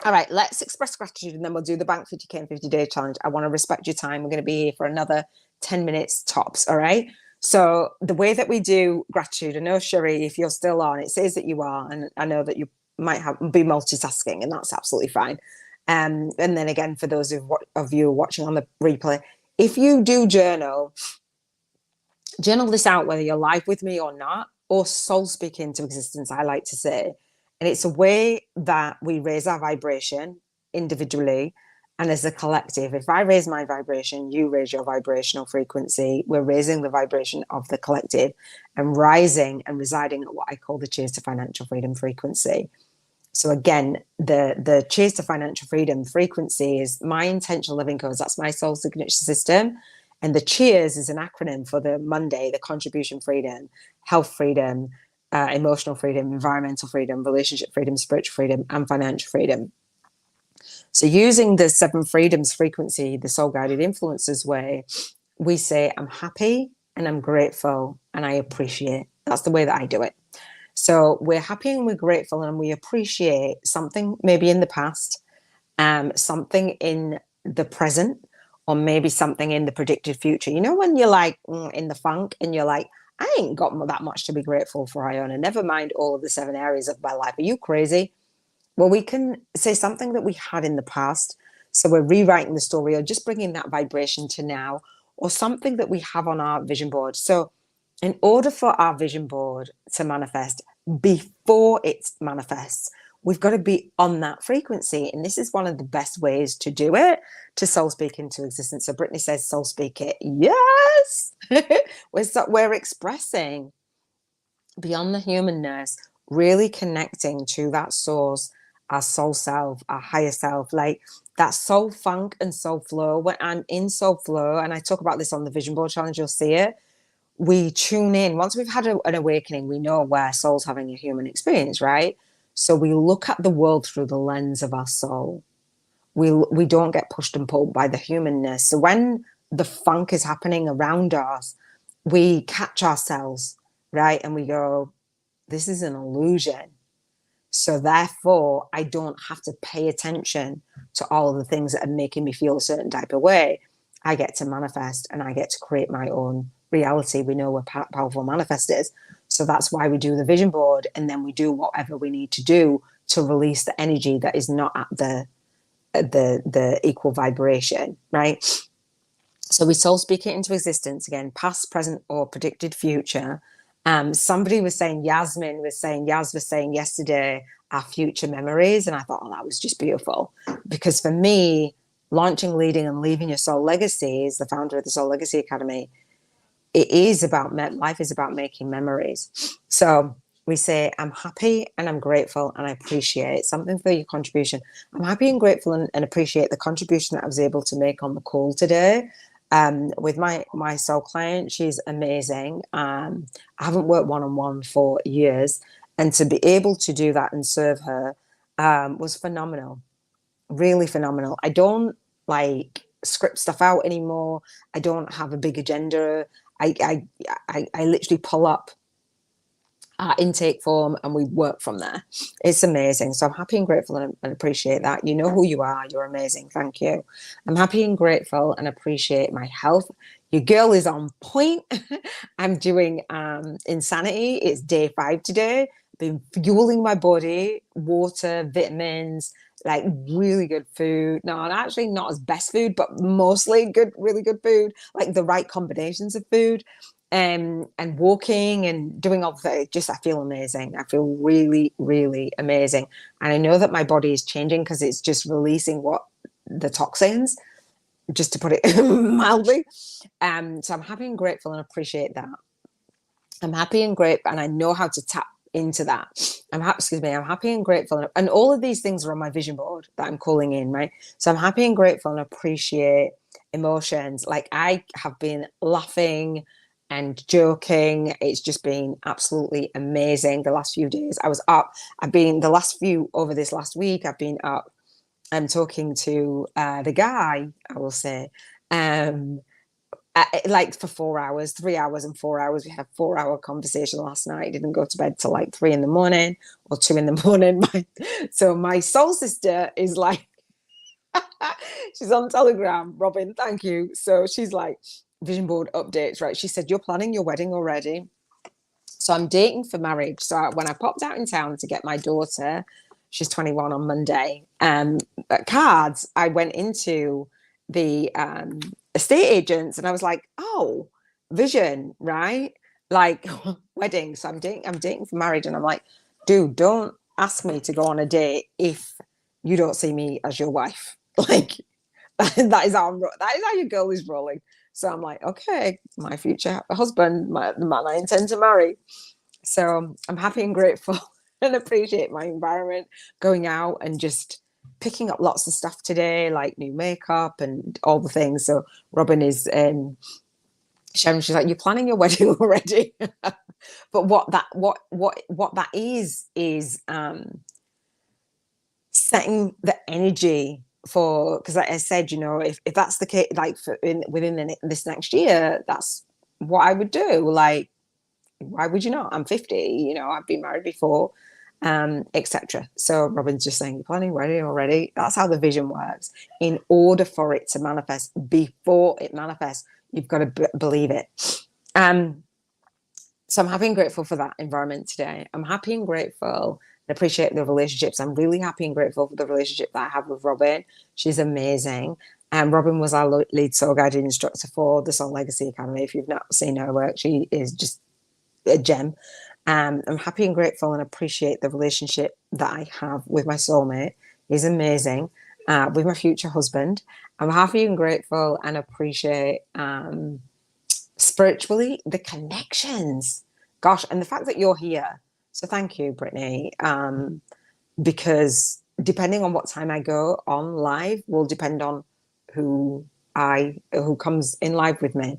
All right, let's express gratitude and then we'll do the Bank 50K in 50 Day Challenge. I want to respect your time. We're going to be here for another 10 minutes tops. All right. So the way that we do gratitude, I know, Sherry, if you're still on, it says that you are, and I know that you might be multitasking, and that's absolutely fine. And then again, for those of you watching on the replay, if you do journal this out, whether you're live with me or not, or soul speak into existence, I like to say. And it's a way that we raise our vibration individually and as a collective. If I raise my vibration, you raise your vibrational frequency. We're raising the vibration of the collective and rising and residing at what I call the Cheers to Financial Freedom frequency. So again, the Cheers to Financial Freedom frequency is my intentional living codes. That's my soul signature system. And the Cheers is an acronym for the Monday, the contribution freedom, health freedom, emotional freedom, environmental freedom, relationship freedom, spiritual freedom, and financial freedom. So using the 7 freedoms frequency, the soul guided influencers way, we say, I'm happy and I'm grateful and I appreciate. That's the way that I do it. So we're happy and we're grateful and we appreciate something maybe in the past, something in the present, or maybe something in the predicted future. You know, when you're like in the funk and you're like, I ain't got that much to be grateful for, Iona. Never mind all of the 7 areas of my life. Are you crazy? Well, we can say something that we had in the past. So we're rewriting the story or just bringing that vibration to now, or something that we have on our vision board. So in order for our vision board to manifest, before it manifests, we've got to be on that frequency. And this is one of the best ways to do it, to soul speak into existence. So Brittany says, soul speak it. Yes. we're expressing beyond the humanness, really connecting to that source, our soul self, our higher self, like that soul funk and soul flow. When I'm in soul flow, and I talk about this on the vision board challenge, you'll see it. We tune in. Once we've had an awakening, we know where soul's having a human experience, right? So we look at the world through the lens of our soul. We don't get pushed and pulled by the humanness. So when the funk is happening around us, we catch ourselves, right? And we go, this is an illusion. So therefore, I don't have to pay attention to all of the things that are making me feel a certain type of way. I get to manifest and I get to create my own reality. We know we're powerful manifestors. So that's why we do the vision board, and then we do whatever we need to do to release the energy that is not at the equal vibration, right? So we soul speak it into existence again, past, present, or predicted future. Somebody was saying, Yas was saying yesterday, our future memories. And I thought, oh, that was just beautiful. Because for me, launching, leading, and leaving your soul legacy is the founder of the Soul Legacy Academy. It is about, life is about making memories. So we say, I'm happy and I'm grateful and I appreciate something for your contribution. I'm happy and grateful and appreciate the contribution that I was able to make on the call today. With my soul client, she's amazing. I haven't worked one-on-one for years, and to be able to do that and serve her was phenomenal, really phenomenal. I don't like script stuff out anymore. I don't have a big agenda. I literally pull up our intake form and we work from there. It's amazing. So I'm happy and grateful and appreciate that. You know who you are. You're amazing. Thank you. I'm happy and grateful and appreciate my health. Your girl is on point. I'm doing Insanity. It's day 5 today. Been fueling my body, water, vitamins, like really good food. No, actually not as best food, but mostly good, really good food, like the right combinations of food. And walking and doing all the just, I feel amazing. I feel really, really amazing. And I know that my body is changing because it's just releasing the toxins, just to put it mildly. So I'm happy and grateful and appreciate that. I'm happy and grateful, and I know how to tap into that. I'm happy, excuse me, I'm happy and grateful. And all of these things are on my vision board that I'm calling in, right? So I'm happy and grateful and appreciate emotions. Like I have been laughing and joking. It's just been absolutely amazing. The last few days I was up. Over this last week, I've been up. I'm talking to the guy, I will say, like for 4 hours, 3 hours and 4 hours. We had a 4 hour conversation last night. Didn't go to bed till like 3 in the morning or 2 in the morning. So my soul sister is like, she's on Telegram, Robin, thank you. So she's like, vision board updates, right? She said, you're planning your wedding already. So I'm dating for marriage. So when I popped out in town to get my daughter, she's 21 on Monday, cards, I went into the estate agents and I was like, oh, vision, right? Like wedding. So I'm dating for marriage. And I'm like, dude, don't ask me to go on a date if you don't see me as your wife. Like that is how your girl is rolling. So I'm like, okay, my future husband, the man I intend to marry. So I'm happy and grateful and appreciate my environment, going out and just picking up lots of stuff today, like new makeup and all the things. So Robin is Sharon, she's like, you're planning your wedding already. But what that is setting the energy for, because like I said, you know, if that's the case, like within this next year, that's what I would do. Like, why would you not? I'm 50, you know, I've been married before, etc. So Robin's just saying, you're planning wedding already. That's how the vision works. In order for it to manifest, before it manifests, you've got to believe it. So I'm happy and grateful for that environment today. I'm happy and grateful and appreciate the relationships. I'm really happy and grateful for the relationship that I have with Robin. She's amazing. And Robin was our lead soul guiding instructor for the Soul Legacy Academy. If you've not seen her work, she is just a gem. I'm happy and grateful and appreciate the relationship that I have with my soulmate. He's amazing. With my future husband, I'm happy and grateful and appreciate spiritually the connections. Gosh, and the fact that you're here. So thank you, Brittany. Because depending on what time I go on live will depend on who comes in live with me.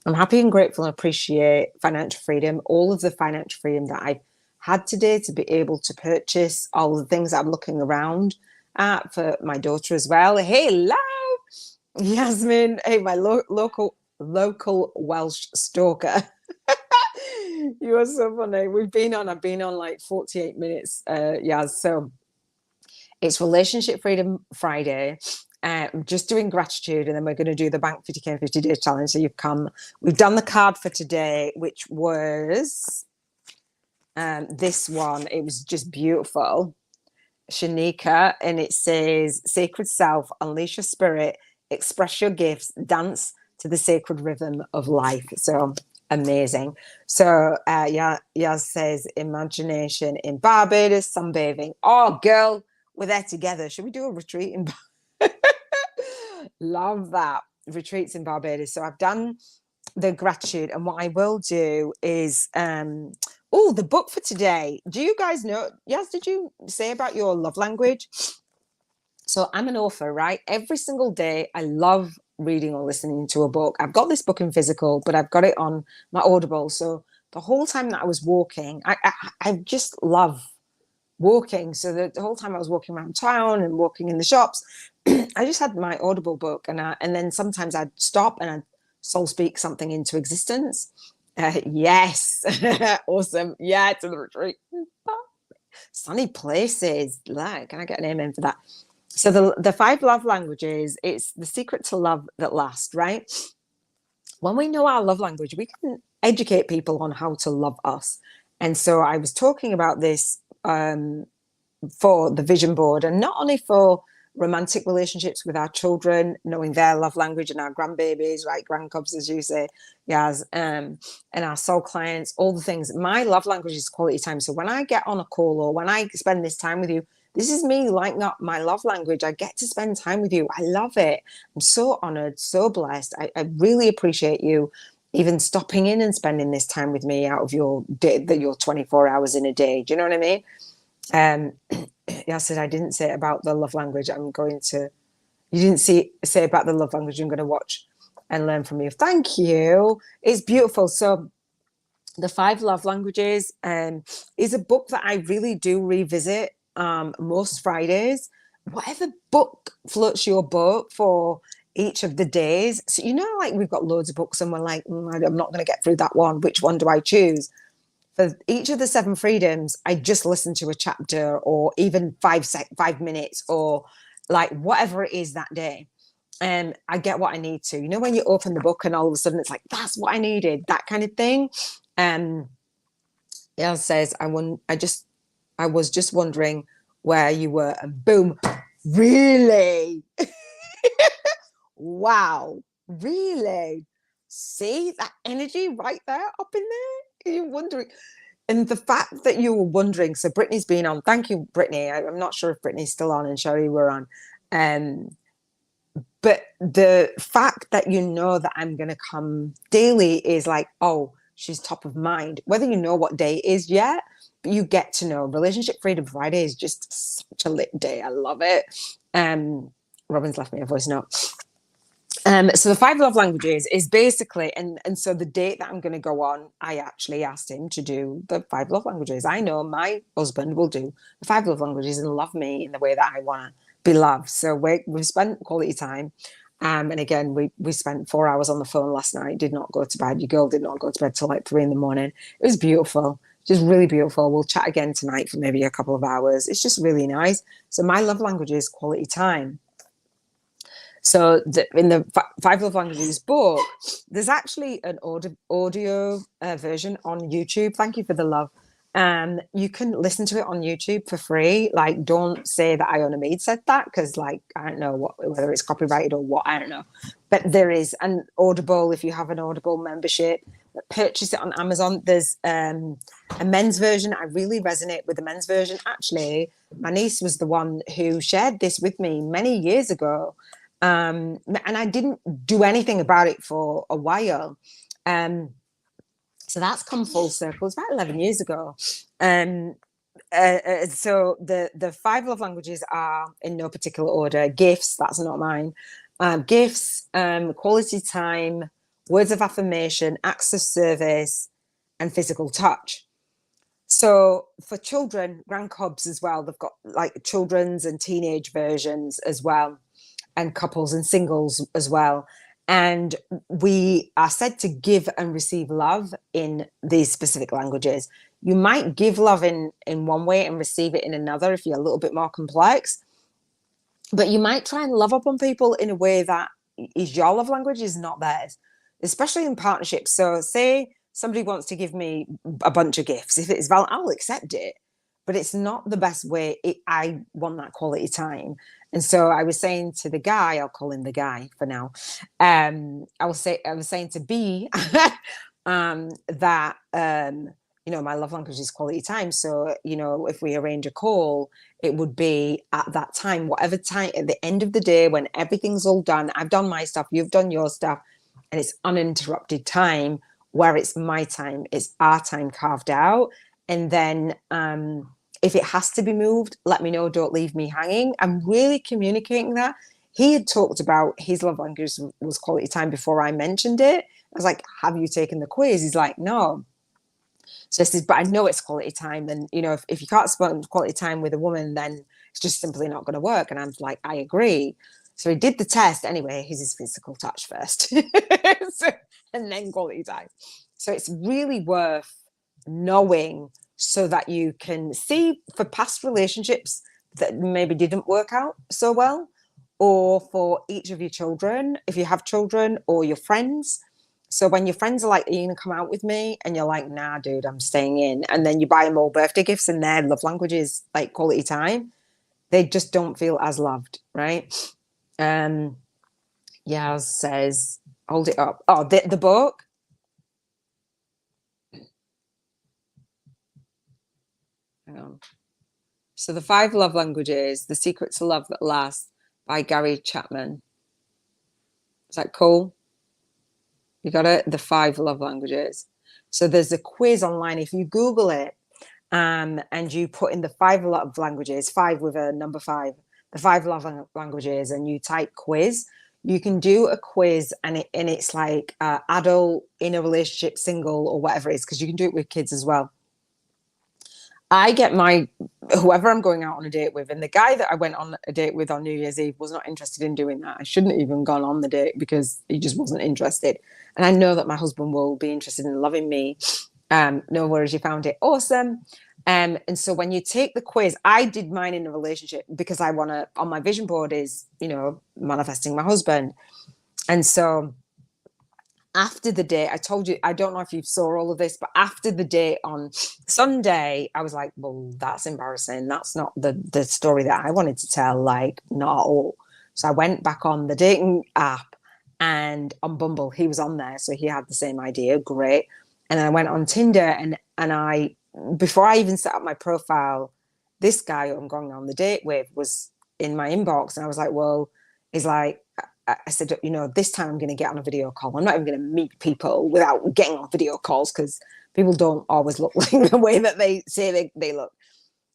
I'm happy and grateful and appreciate financial freedom, all of the financial freedom that I've had today to be able to purchase all the things I'm looking around at for my daughter as well. Hey, love, Yasmin. Hey, my local Welsh stalker. You are so funny. I've been on like 48 minutes, Yaz. So it's Relationship Freedom Friday. Just doing gratitude, and then we're going to do the Bank 50K 50 Day Challenge. So we've done the card for today, which was this one. It was just beautiful, Shanika, and it says, sacred self, unleash your spirit, express your gifts, dance to the sacred rhythm of life. So amazing. So Yaz says, imagination in Barbados, sunbathing. Oh, girl, we're there together. Should we do a retreat in Barbados? Love that. Retreats in Barbados. So I've done the gratitude, and what I will do is the book for today. Do you guys know? Yes, did you say about your love language? So I'm an author, right? Every single day I love reading or listening to a book. I've got this book in physical, but I've got it on my Audible. So the whole time that I was walking, I just love walking. So the whole time I was walking around town and walking in the shops, I just had my Audible book, and then sometimes I'd stop and I'd soul speak something into existence. Yes, awesome. Yeah, to the retreat. Sunny places. Like, can I get an amen for that? So the 5 love languages, it's the secret to love that lasts, right? When we know our love language, we can educate people on how to love us. And so I was talking about this for the vision board, and not only for romantic relationships with our children, knowing their love language, and our grandbabies, right, grandcubs, as you say, yes, and our soul clients, all the things. My love language is quality time. So when I get on a call or when I spend this time with you, this is me lighting up my love language. I get to spend time with you. I love it. I'm so honored, so blessed. I really appreciate you even stopping in and spending this time with me out of your day, that your 24 hours in a day. Do you know what I mean? I said, I didn't say about the love language. You didn't say about the love language. I'm going to watch and learn from you. Thank you. It's beautiful. So the 5 Love Languages is a book that I really do revisit most Fridays. Whatever book floats your boat for each of the days. So, like we've got loads of books and we're like, I'm not going to get through that one. Which one do I choose? For each of the 7 freedoms, I just listen to a chapter or even 5 minutes or like whatever it is that day. And I get what I need to. When you open the book and all of a sudden it's like, that's what I needed, that kind of thing. El says, I was just wondering where you were, and boom, really? Wow, really? See that energy right there up in there? You're wondering. And the fact that you were wondering, so Brittany's been on. Thank you, Brittany. I'm not sure if Brittany's still on and Sherry were on. But the fact that that I'm going to come daily is like, oh, she's top of mind. Whether you know what day it is yet, but you get to know. Relationship Freedom Friday is just such a lit day. I love it. Robin's left me a voice note. So the 5 Love Languages is basically, and so the date that I'm going to go on, I actually asked him to do the 5 Love Languages. I know my husband will do the 5 Love Languages and love me in the way that I want to be loved. So we've spent quality time. And again, we spent 4 hours on the phone last night, did not go to bed. Your girl did not go to bed till like 3 a.m. It was beautiful, just really beautiful. We'll chat again tonight for maybe a couple of hours. It's just really nice. So my love language is quality time. So in the 5 Love Languages book, there's actually an audio version on YouTube. Thank you for the love. You can listen to it on YouTube for free. Like, don't say that Iona Meade said that, because like, I don't know whether it's copyrighted or what, I don't know. But there is an Audible, if you have an Audible membership, purchase it on Amazon. There's a men's version. I really resonate with the men's version. Actually, my niece was the one who shared this with me many years ago. And I didn't do anything about it for a while. So that's come full circle. It's about 11 years ago. So the 5 love languages are in no particular order. Gifts, that's not mine. Gifts, quality time, words of affirmation, acts of service, and physical touch. So for children, grandcubs as well, they've got like children's and teenage versions as well, and couples and singles as well. And we are said to give and receive love in these specific languages. You might give love in one way and receive it in another if you're a little bit more complex. But you might try and love up on people in a way that is your love language, is not theirs, especially in partnerships. So say somebody wants to give me a bunch of gifts. If it's valid, I'll accept it. But it's not the best way. I want that quality time. And so I was saying to the guy, I'll call him the guy for now. I was saying to B that my love language is quality time. So if we arrange a call, it would be at that time, whatever time, at the end of the day when everything's all done. I've done my stuff, you've done your stuff, and it's uninterrupted time where it's my time, it's our time carved out. And then if it has to be moved, let me know. Don't leave me hanging. I'm really communicating that. He had talked about his love language was quality time before I mentioned it. I was like, have you taken the quiz? He's like, no. So I said, but I know it's quality time. And, if you can't spend quality time with a woman, then it's just simply not going to work. And I'm like, I agree. So he did the test. Anyway, his physical touch first. And then quality time. So it's really worth knowing, so that you can see for past relationships that maybe didn't work out so well, or for each of your children, if you have children, or your friends. So when your friends are like, are you going to come out with me? And you're like, nah, dude, I'm staying in. And then you buy them all birthday gifts and their love language is like quality time. They just don't feel as loved, right? Yaz says, hold it up. Oh, the book. Hang on. So the 5 love languages, The Secret to Love That Lasts by Gary Chapman. Is that cool? You got it? The 5 love languages. So there's a quiz online. If you Google it, and you put in the 5 love languages, 5 with a number 5, the 5 love languages, and you type quiz, you can do a quiz, and it's like adult, in a relationship, single, or whatever it is, because you can do it with kids as well. I get my whoever I'm going out on a date with, and the guy that I went on a date with on New Year's Eve was not interested in doing that. I shouldn't have even gone on the date because he just wasn't interested. And I know that my husband will be interested in loving me. No worries, you found it awesome. And so when you take the quiz, I did mine in a relationship because I want to, on my vision board is, manifesting my husband. And so after the date, I told you, I don't know if you saw all of this, but after the date on Sunday, I was like, well, that's embarrassing. That's not the story that I wanted to tell, like, not at all. So I went back on the dating app, and on Bumble, he was on there. So he had the same idea. Great. And then I went on Tinder, and I, before I even set up my profile, this guy who I'm going on the date with was in my inbox. And I was like, well, he's like, I said, this time I'm going to get on a video call. I'm not even going to meet people without getting on video calls, because people don't always look like the way that they say they look.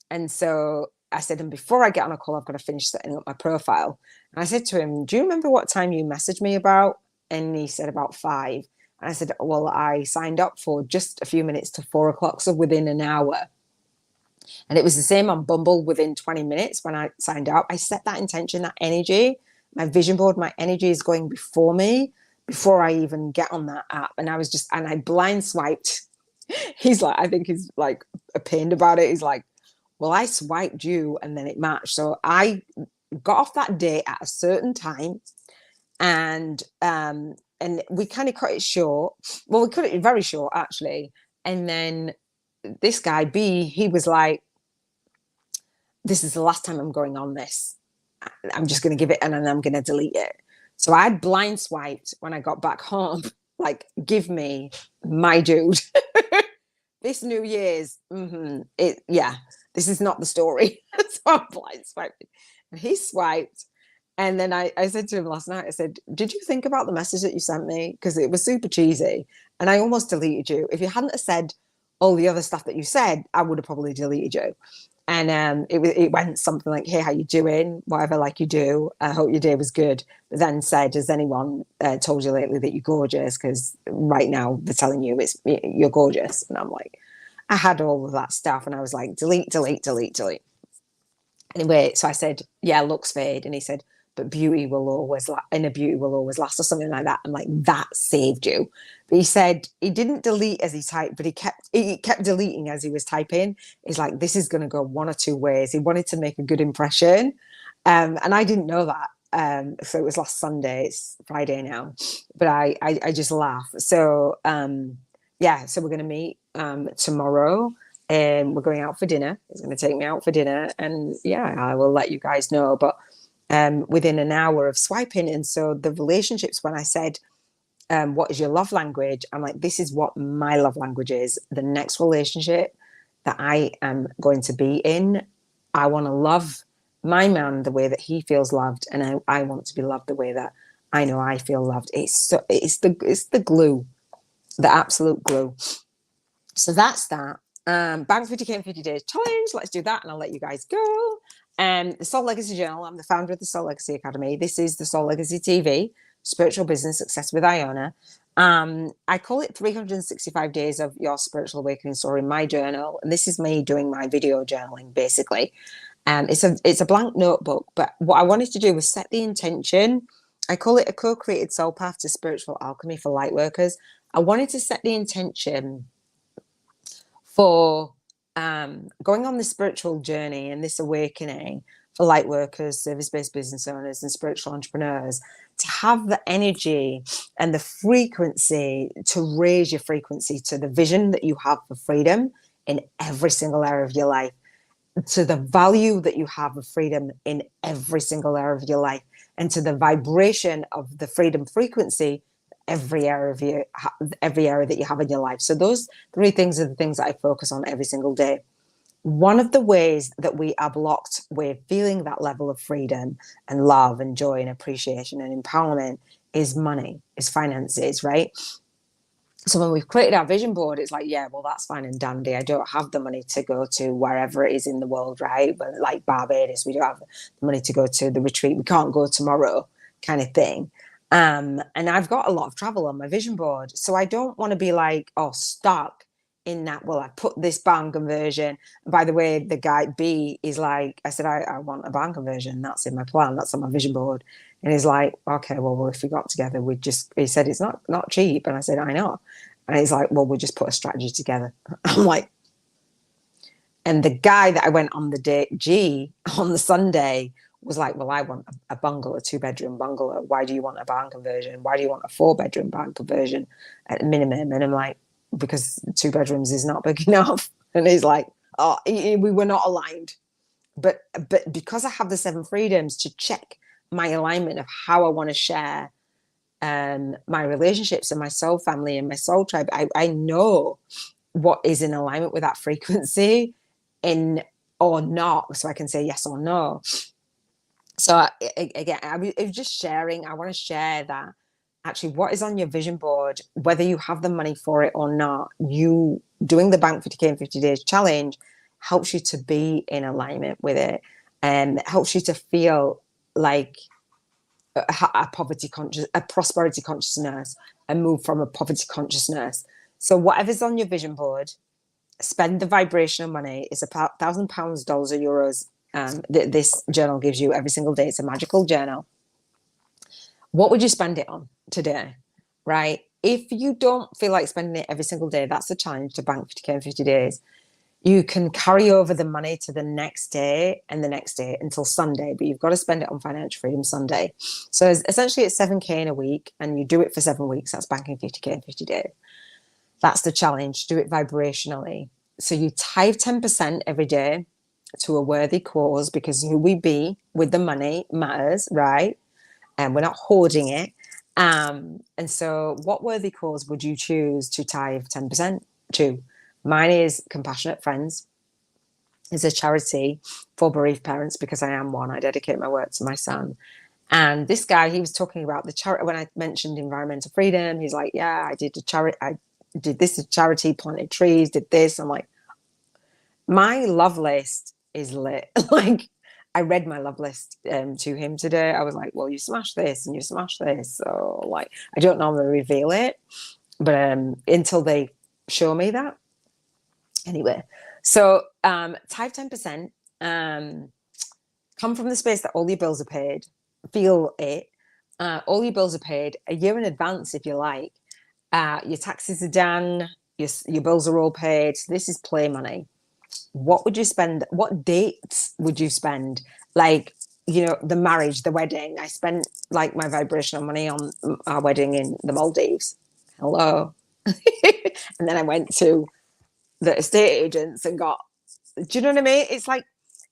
And so I said, and before I get on a call, I've got to finish setting up my profile. And I said to him, do you remember what time you messaged me about? And he said about 5. And I said, well, I signed up for just a few minutes to 4 o'clock, so within an hour. And it was the same on Bumble. Within 20 minutes when I signed up, I set that intention, that energy. My vision board, my energy is going before me, before I even get on that app. And I blind swiped. He's like, I think he's like pained about it. He's like, well, I swiped you and then it matched. So I got off that day at a certain time, and we kind of cut it short. Well, we cut it very short, actually. And then this guy, B, he was like, this is the last time I'm going on this. I'm just going to give it, and then I'm going to delete it. So I blind swiped when I got back home, like, give me my dude. This New Year's, this is not the story. So I blind swiped. And he swiped. And then I said to him last night, I said, did you think about the message that you sent me? Because it was super cheesy. And I almost deleted you. If you hadn't said all the other stuff that you said, I would have probably deleted you. And it went something like, hey, how you doing? Whatever, like you do. I hope your day was good. But then said, has anyone told you lately that you're gorgeous? Because right now they're telling you you're gorgeous. And I'm like, I had all of that stuff. And I was like, delete, delete, delete, delete. Anyway, so I said, yeah, looks fade. And he said, but beauty will always last, or something like that. I'm like, that saved you. But he said he didn't delete as he typed, but he kept deleting as he was typing. He's like, this is going to go one or two ways. He wanted to make a good impression, and I didn't know that. So it was last Sunday. It's Friday now, but I just laugh. So so we're going to meet tomorrow. And we're going out for dinner. He's going to take me out for dinner, and I will let you guys know. But within an hour of swiping. And so the relationships, when I said, what is your love language? I'm like, this is what my love language is. The next relationship that I am going to be in, I want to love my man the way that he feels loved. And I want to be loved the way that I know I feel loved. It's the glue, the absolute glue. So that's that. Bank 50K in 50 days challenge. Let's do that, and I'll let you guys go. The Soul Legacy Journal. I'm the founder of the Soul Legacy Academy. This is the Soul Legacy TV, Spiritual Business Success with Iona. I call it 365 days of your spiritual awakening story, my journal. And this is me doing my video journaling, basically. It's a blank notebook, but what I wanted to do was set the intention. I call it a co-created soul path to spiritual alchemy for light workers. I wanted to set the intention for going on this spiritual journey and this awakening for light workers, service-based business owners, and spiritual entrepreneurs, to have the energy and the frequency to raise your frequency to the vision that you have for freedom in every single area of your life, to the value that you have of freedom in every single area of your life, and to the vibration of the freedom frequency every area that you have in your life. So those 3 things are the things that I focus on every single day. One of the ways that we are blocked with feeling that level of freedom and love and joy and appreciation and empowerment is money, is finances, right? So when we've created our vision board, it's like, yeah, well, that's fine and dandy. I don't have the money to go to wherever it is in the world, right? But like Barbados, we don't have the money to go to the retreat. We can't go tomorrow, kind of thing. And I've got a lot of travel on my vision board. So I don't want to be like, oh, stuck in that. Well, I put this barn conversion. And by the way, the guy B is like, I said, I want a barn conversion. That's in my plan. That's on my vision board. And he's like, okay, well, if we got together, he said, it's not cheap. And I said, I know. And he's like, well, we'll just put a strategy together. I'm like, and the guy that I went on the date G on the Sunday was like, well, I want a bungalow, a 2-bedroom bungalow. Why do you want a barn conversion? Why do you want a 4-bedroom barn conversion at a minimum? And I'm like, because 2 bedrooms is not big enough. And he's like, oh, we were not aligned. But because I have the 7 freedoms to check my alignment of how I want to share my relationships and my soul family and my soul tribe, I know what is in alignment with that frequency in or not, so I can say yes or no. So again, I was just sharing. I want to share that actually what is on your vision board, whether you have the money for it or not, you doing the Bank 50K in 50 days challenge helps you to be in alignment with it, and helps you to feel like a prosperity consciousness, and move from a poverty consciousness. So whatever's on your vision board, spend the vibrational money. It's about £1,000, dollars, or euros. This journal gives you every single day. It's a magical journal. What would you spend it on today, right? If you don't feel like spending it every single day, that's the challenge to Bank 50K in 50 days. You can carry over the money to the next day and the next day until Sunday, but you've got to spend it on Financial Freedom Sunday. So essentially it's 7K in a week, and you do it for 7 weeks. That's banking 50K in 50 days. That's the challenge. Do it vibrationally. So you tithe 10% every day to a worthy cause, because who we be with the money matters, right? And we're not hoarding it. And so what worthy cause would you choose to tithe 10% to? Mine is Compassionate Friends. It's a charity for bereaved parents, because I am one. I dedicate my work to my son. And this guy, he was talking about the charity. When I mentioned environmental freedom, he's like, yeah, I did this charity, planted trees, did this. I'm like, my love list is lit. Like, I read my love list to him today. I was like, well, you smashed this and you smashed this. So like, I don't normally reveal it, but until they show me that. Anyway, so type 10%, come from the space that all your bills are paid, feel it. All your bills are paid a year in advance, if you like. Your taxes are done, your bills are all paid. So this is play money. What would you spend? What dates would you spend? Like, the marriage, the wedding. I spent like my vibrational money on our wedding in the Maldives. Hello. And then I went to the estate agents and got, do you know what I mean? It's like,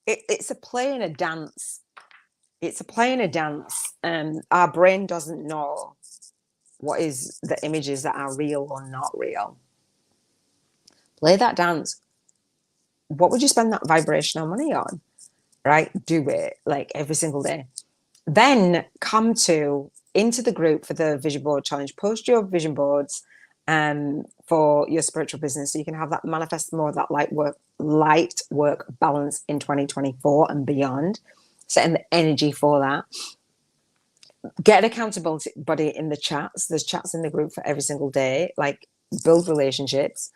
it's a play and a dance. It's a play and a dance. Our brain doesn't know what is the images that are real or not real. Play that dance. What would you spend that vibrational money on? Right? Do it like every single day. Then come into the group for the vision board challenge. Post your vision boards for your spiritual business, so you can have that manifest more of that light work balance in 2024 and beyond. Setting the energy for that. Get an accountability buddy in the chats. There's chats in the group for every single day. Like, build relationships.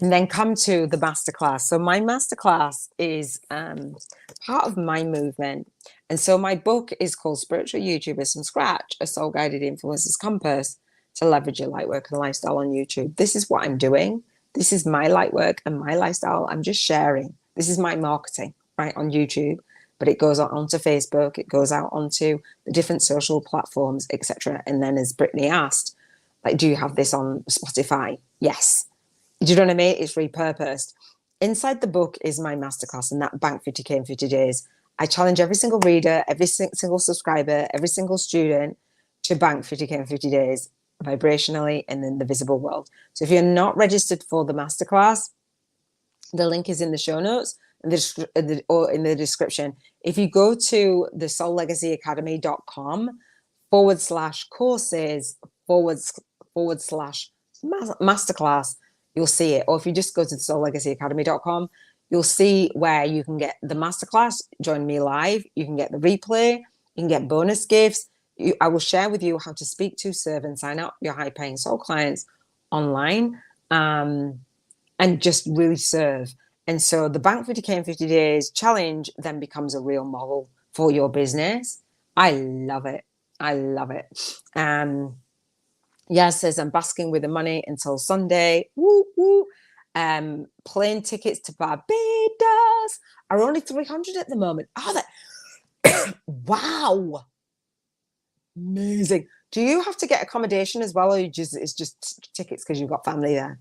And then come to the masterclass. So my masterclass is part of my movement. And so my book is called Spiritual YouTubers from Scratch, a Soul Guided Influencer's Compass to Leverage Your Lightwork and Lifestyle on YouTube. This is what I'm doing. This is my lightwork and my lifestyle. I'm just sharing. This is my marketing, right, on YouTube. But it goes out onto Facebook. It goes out onto the different social platforms, etc. And then, as Brittany asked, like, do you have this on Spotify? Yes. Do you know what I mean? It's repurposed. Inside the book is my masterclass, and that Bank 50K in 50 days. I challenge every single reader, every single subscriber, every single student to bank 50K in 50 days vibrationally and in the visible world. So if you're not registered for the masterclass, The link is in the show notes or in the description. If you go to the soullegacyacademy.com/courses /masterclass, you'll see it. Or if you just go to the soullegacyacademy.com, you'll see where you can get the masterclass, join me live, you can get the replay, you can get bonus gifts. I will share with you how to speak to, serve, and sign up your high-paying soul clients online, and just really serve. And so the Bank 50K in 50 Days challenge then becomes a real model for your business. I love it. I love it. Yaz says, I'm basking with the money until Sunday. Woo, woo. Plane tickets to Barbados are only 300 at the moment. Oh, that wow. Amazing. Do you have to get accommodation as well, or it's just tickets because you've got family there?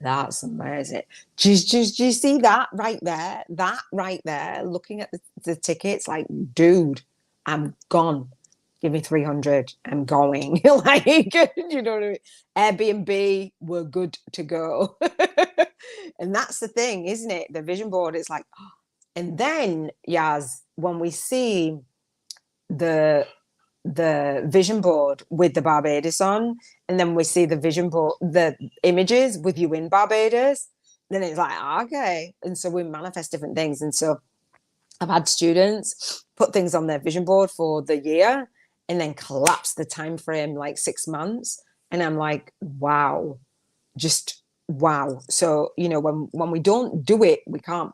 That's amazing. Do you see that right there? That right there, looking at the tickets, like, dude, I'm gone. Give me 300. I'm going. Like, you know what I mean? Airbnb, we're good to go. And that's the thing, isn't it? The vision board is like, oh. And then, Yaz, when we see the vision board with the Barbados on, and then we see the vision board, the images with you in Barbados, then it's like, okay. And so we manifest different things. And so I've had students put things on their vision board for the year and then collapse the time frame like 6 months. And I'm like, wow, just wow. So, you know, when we don't do it, we can't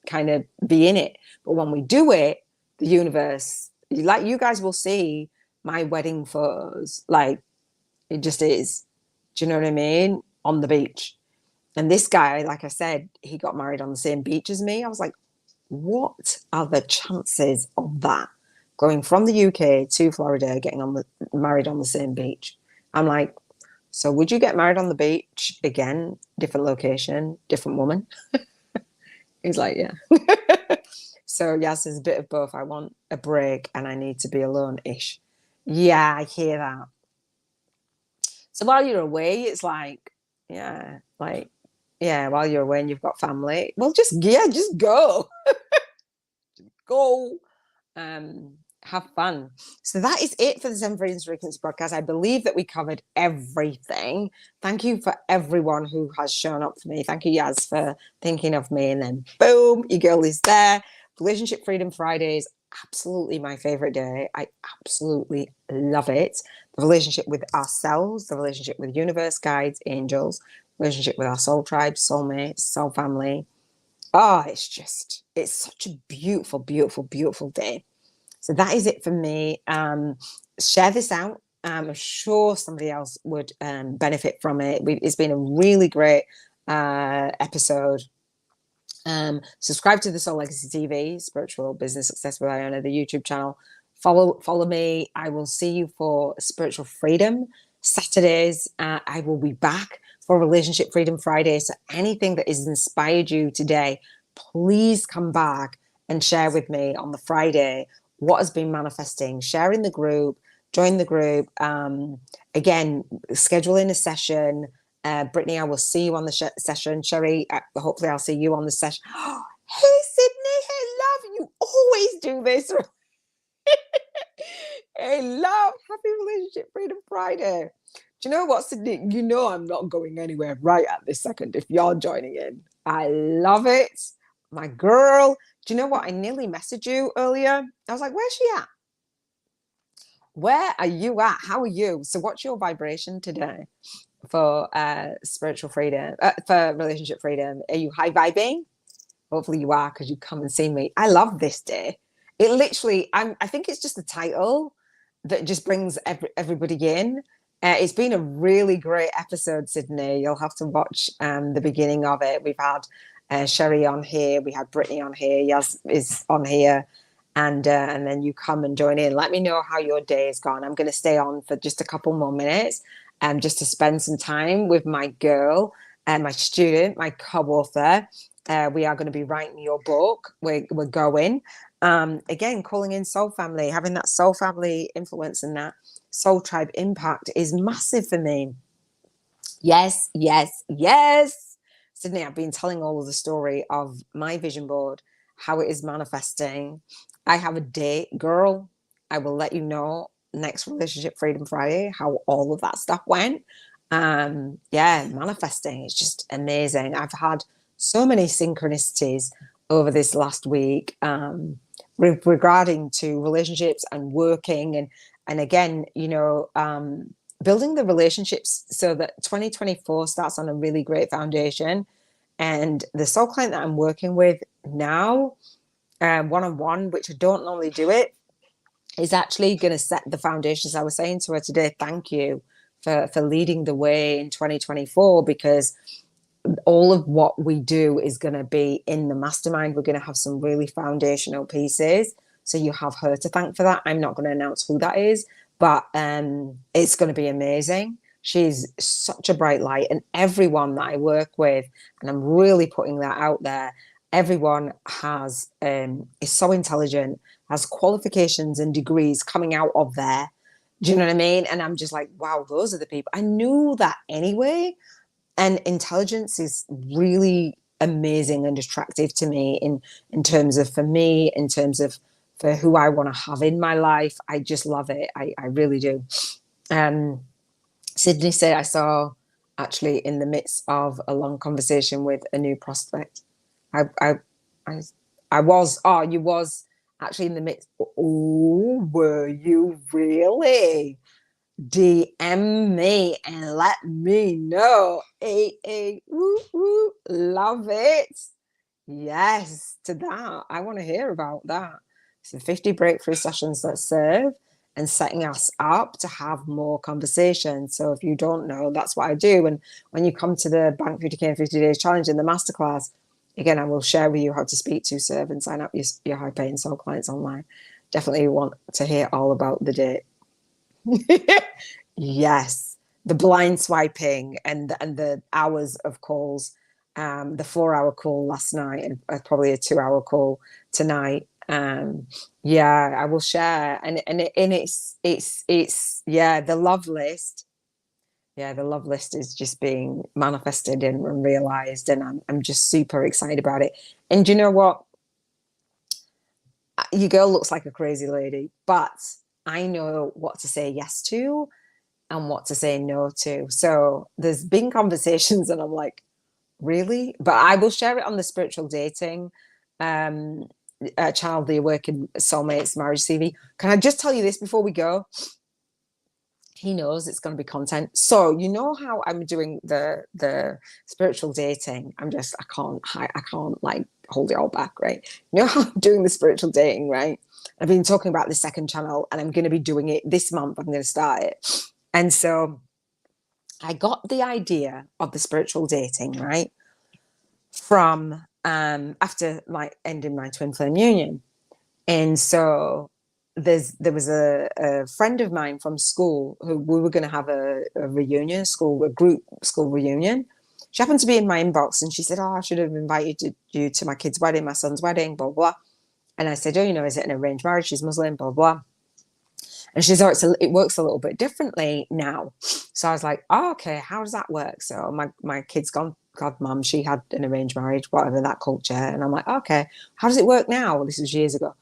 kind of be in it. But when we do it, the universe, like, you guys will see my wedding photos, like, it just is. Do you know what I mean? On the beach. And this guy, like I said, he got married on the same beach as me. I was like, what are the chances of that? Going from the UK to Florida, getting married on the same beach. I'm like, so would you get married on the beach again? Different location, different woman? He's like, yeah. So yes, there's a bit of both. I want a break and I need to be alone-ish. Yeah, I hear that. So while you're away, it's like, yeah, like, yeah, while you're away and you've got family, well, just go. Go. Have fun. So that is it for the Seven Freedoms Frequency podcast. I believe that we covered everything. Thank you for everyone who has shown up for me. Thank you, Yaz, for thinking of me. And then boom, your girl is there. Relationship Freedom Fridays, absolutely my favorite day. I absolutely love it. The relationship with ourselves, the relationship with universe, guides, angels, relationship with our soul tribe, soulmates, soul family. Oh, it's such a beautiful, beautiful, beautiful day. So that is it for me. Share this out. I'm sure somebody else would benefit from it. It's been a really great episode. Subscribe to the Soul Legacy TV, Spiritual Business Success with Iona, the YouTube channel. Follow me. I will see you for Spiritual Freedom Saturdays. I will be back for Relationship Freedom Friday. So anything that has inspired you today, please come back and share with me on the Friday what has been manifesting. Share in the group, join the group. Again, schedule in a session. Brittany, I will see you on the session. Sherry, hopefully I'll see you on the session. Hey, Sydney. Hey, love. You always do this. Hey, love. Happy Relationship Freedom Friday. Do you know what, Sydney? You know I'm not going anywhere right at this second if you're joining in. I love it. My girl. Do you know what? I nearly messaged you earlier. I was like, where's she at? Where are you at? How are you? So what's your vibration today for spiritual freedom, for relationship freedom? Are you high vibing? Hopefully you are, because you come and see me. I love this day. It literally, I think it's just the title that just brings everybody in. It's been a really great episode, Sydney. You'll have to watch the beginning of it. We've had Sherry on here. We had Brittany on here. Yas is on here. And then you come and join in. Let me know how your day has gone. I'm going to stay on for just a couple more minutes just to spend some time with my girl and my student, my co-author. We are going to be writing your book. We're going. Again, calling in soul family, having that soul family influence and that soul tribe impact is massive for me. Yes, yes, yes. Sydney, I've been telling all of the story of my vision board, how it is manifesting. I have a date, girl. I will let you know next Relationship Freedom Friday how all of that stuff went. Yeah, manifesting is just amazing. I've had so many synchronicities over this last week regarding to relationships and working and again, building the relationships so that 2024 starts on a really great foundation. And the soul client that I'm working with now, one-on-one, which I don't normally do it, is actually going to set the foundations. I was saying to her today, thank you for leading the way in 2024, because all of what we do is going to be in the mastermind. We're going to have some really foundational pieces. So you have her to thank for that. I'm not going to announce who that is, but it's going to be amazing. She's such a bright light, and everyone that I work with, and I'm really putting that out there, everyone has is so intelligent, has qualifications and degrees coming out of there. Do you know what I mean? And I'm just like, wow, those are the people. I knew that anyway. And intelligence is really amazing and attractive to me in terms of, for me, in terms of for who I want to have in my life. I just love it. I really do. Sydney said, I saw actually in the midst of a long conversation with a new prospect. You was actually in the midst. Oh, were you really? DM me and let me know. Woo, woo, love it. Yes, to that. I want to hear about that. So 50 breakthrough sessions that serve and setting us up to have more conversations. So if you don't know, that's what I do. And when you come to the Bank 50K in 50 Days Challenge in the Masterclass, again, I will share with you how to speak to, serve, and sign up your high-paying soul clients online. Definitely want to hear all about the date. Yes, the blind swiping and the hours of calls, the 4-hour call last night and probably a 2-hour call tonight. Yeah, I will share, and it's yeah, the love list. Yeah, the love list is just being manifested and realized, and I'm just super excited about it. And do you know what? Your girl looks like a crazy lady, but I know what to say yes to and what to say no to. So there's been conversations and I'm like, really? But I will share it on the spiritual dating channel, the Awakened Soulmates Marriage CV. Can I just tell you this before we go? He knows it's going to be content. So you know how I'm doing the spiritual dating? I can't like hold it all back, right? You know how I'm doing the spiritual dating, right? I've been talking about the second channel and I'm going to be doing it this month. I'm going to start it. And so I got the idea of the spiritual dating, right, from after ending my twin flame union. And so there was a friend of mine from school who we were going to have a reunion, a group school reunion. She happened to be in my inbox and she said, oh, I should have invited you to my kid's wedding, my son's wedding, blah, blah. And I said, oh, is it an arranged marriage? She's Muslim, blah, blah. And she said, oh, it works a little bit differently now. So I was like, oh, okay, how does that work? So my kid's godmum, she had an arranged marriage, whatever, that culture. And I'm like, okay, how does it work now? Well, this was years ago.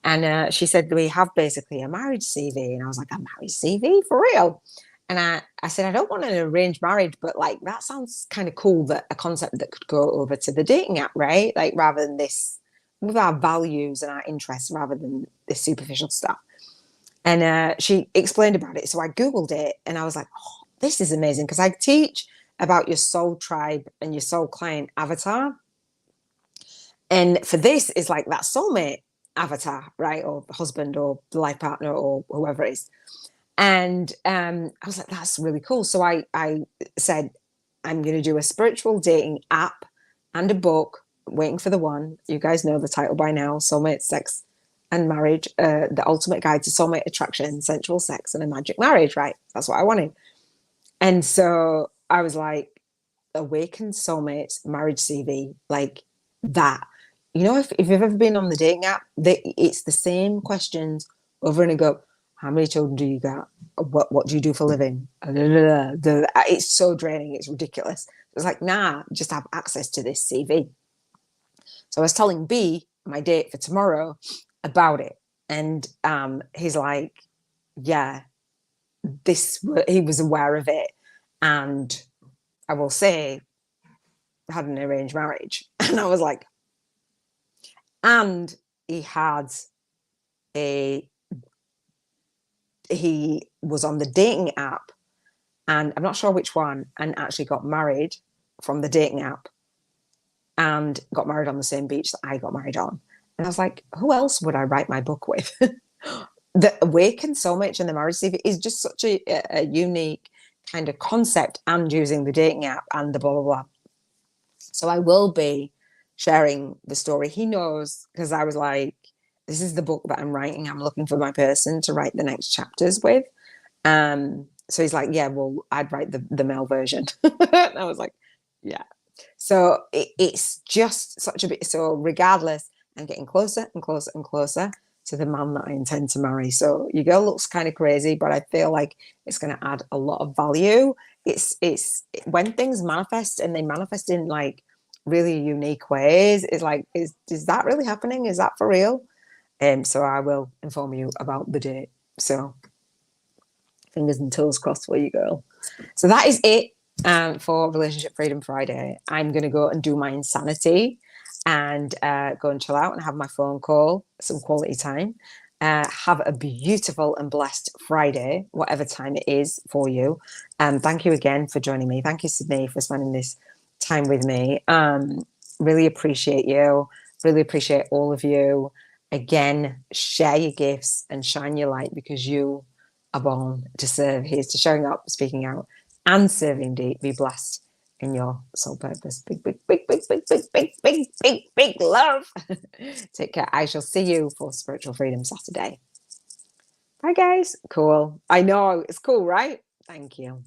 And she said, we have basically a marriage CV. And I was like, a marriage CV? For real? And I said, I don't want an arranged marriage, but that sounds kind of cool, that a concept that could go over to the dating app, right? Rather than this, with our values and our interests, rather than this superficial stuff. And she explained about it. So I Googled it and I was like, oh, this is amazing. Because I teach about your soul tribe and your soul client avatar. And for this is like that soulmate avatar, right? Or husband or life partner or whoever it is. And I was like, that's really cool. So I said, I'm going to do a spiritual dating app and a book, Waiting for the One. You guys know the title by now, Soulmate, Sex and Marriage, the ultimate guide to soulmate attraction, sensual sex, and a magic marriage, right? That's what I wanted. And so I was like, Awakened Soulmates Marriage CV, like that. If you've ever been on the dating app, it's the same questions over and over. How many children do you got? What do you do for a living? It's so draining. It's ridiculous. was like, nah, just have access to this CV. So I was telling B, my date for tomorrow, about it. And he's like, yeah, he was aware of it. And I will say, had an arranged marriage. And I was like, and he had he was on the dating app, and I'm not sure which one, and actually got married from the dating app and got married on the same beach that I got married on. And I was like, who else would I write my book with? That awakens so much in the marriage CV is just such a unique kind of concept, and using the dating app and the blah, blah, blah. So I will be sharing the story. He knows, because I was like, this is the book that I'm writing. I'm looking for my person to write the next chapters with. So he's like, yeah, well, I'd write the male version. And I was like, yeah. So it's just such a bit. So regardless, I'm getting closer and closer and closer to the man that I intend to marry. So your girl looks kind of crazy, but I feel like it's going to add a lot of value. It's when things manifest, and they manifest in like really unique ways. It's like, is that really happening? Is that for real? So I will inform you about the date. So fingers and toes crossed for you, girl. So that is it for Relationship Freedom Friday. I'm going to go and do my insanity and go and chill out and have my phone call, some quality time. Have a beautiful and blessed Friday, whatever time it is for you. Thank you again for joining me. Thank you, Sydney, for spending this time with me. Really appreciate you. Really appreciate all of you. Again, share your gifts and shine your light, because you are born to serve. Here's to showing up, speaking out, and serving deep. Be blessed in your soul purpose. Big, big, big, big, big, big, big, big, big, big love. Take care. I shall see you for Spiritual Freedom Saturday. Bye, guys. Cool. I know. It's cool, right? Thank you.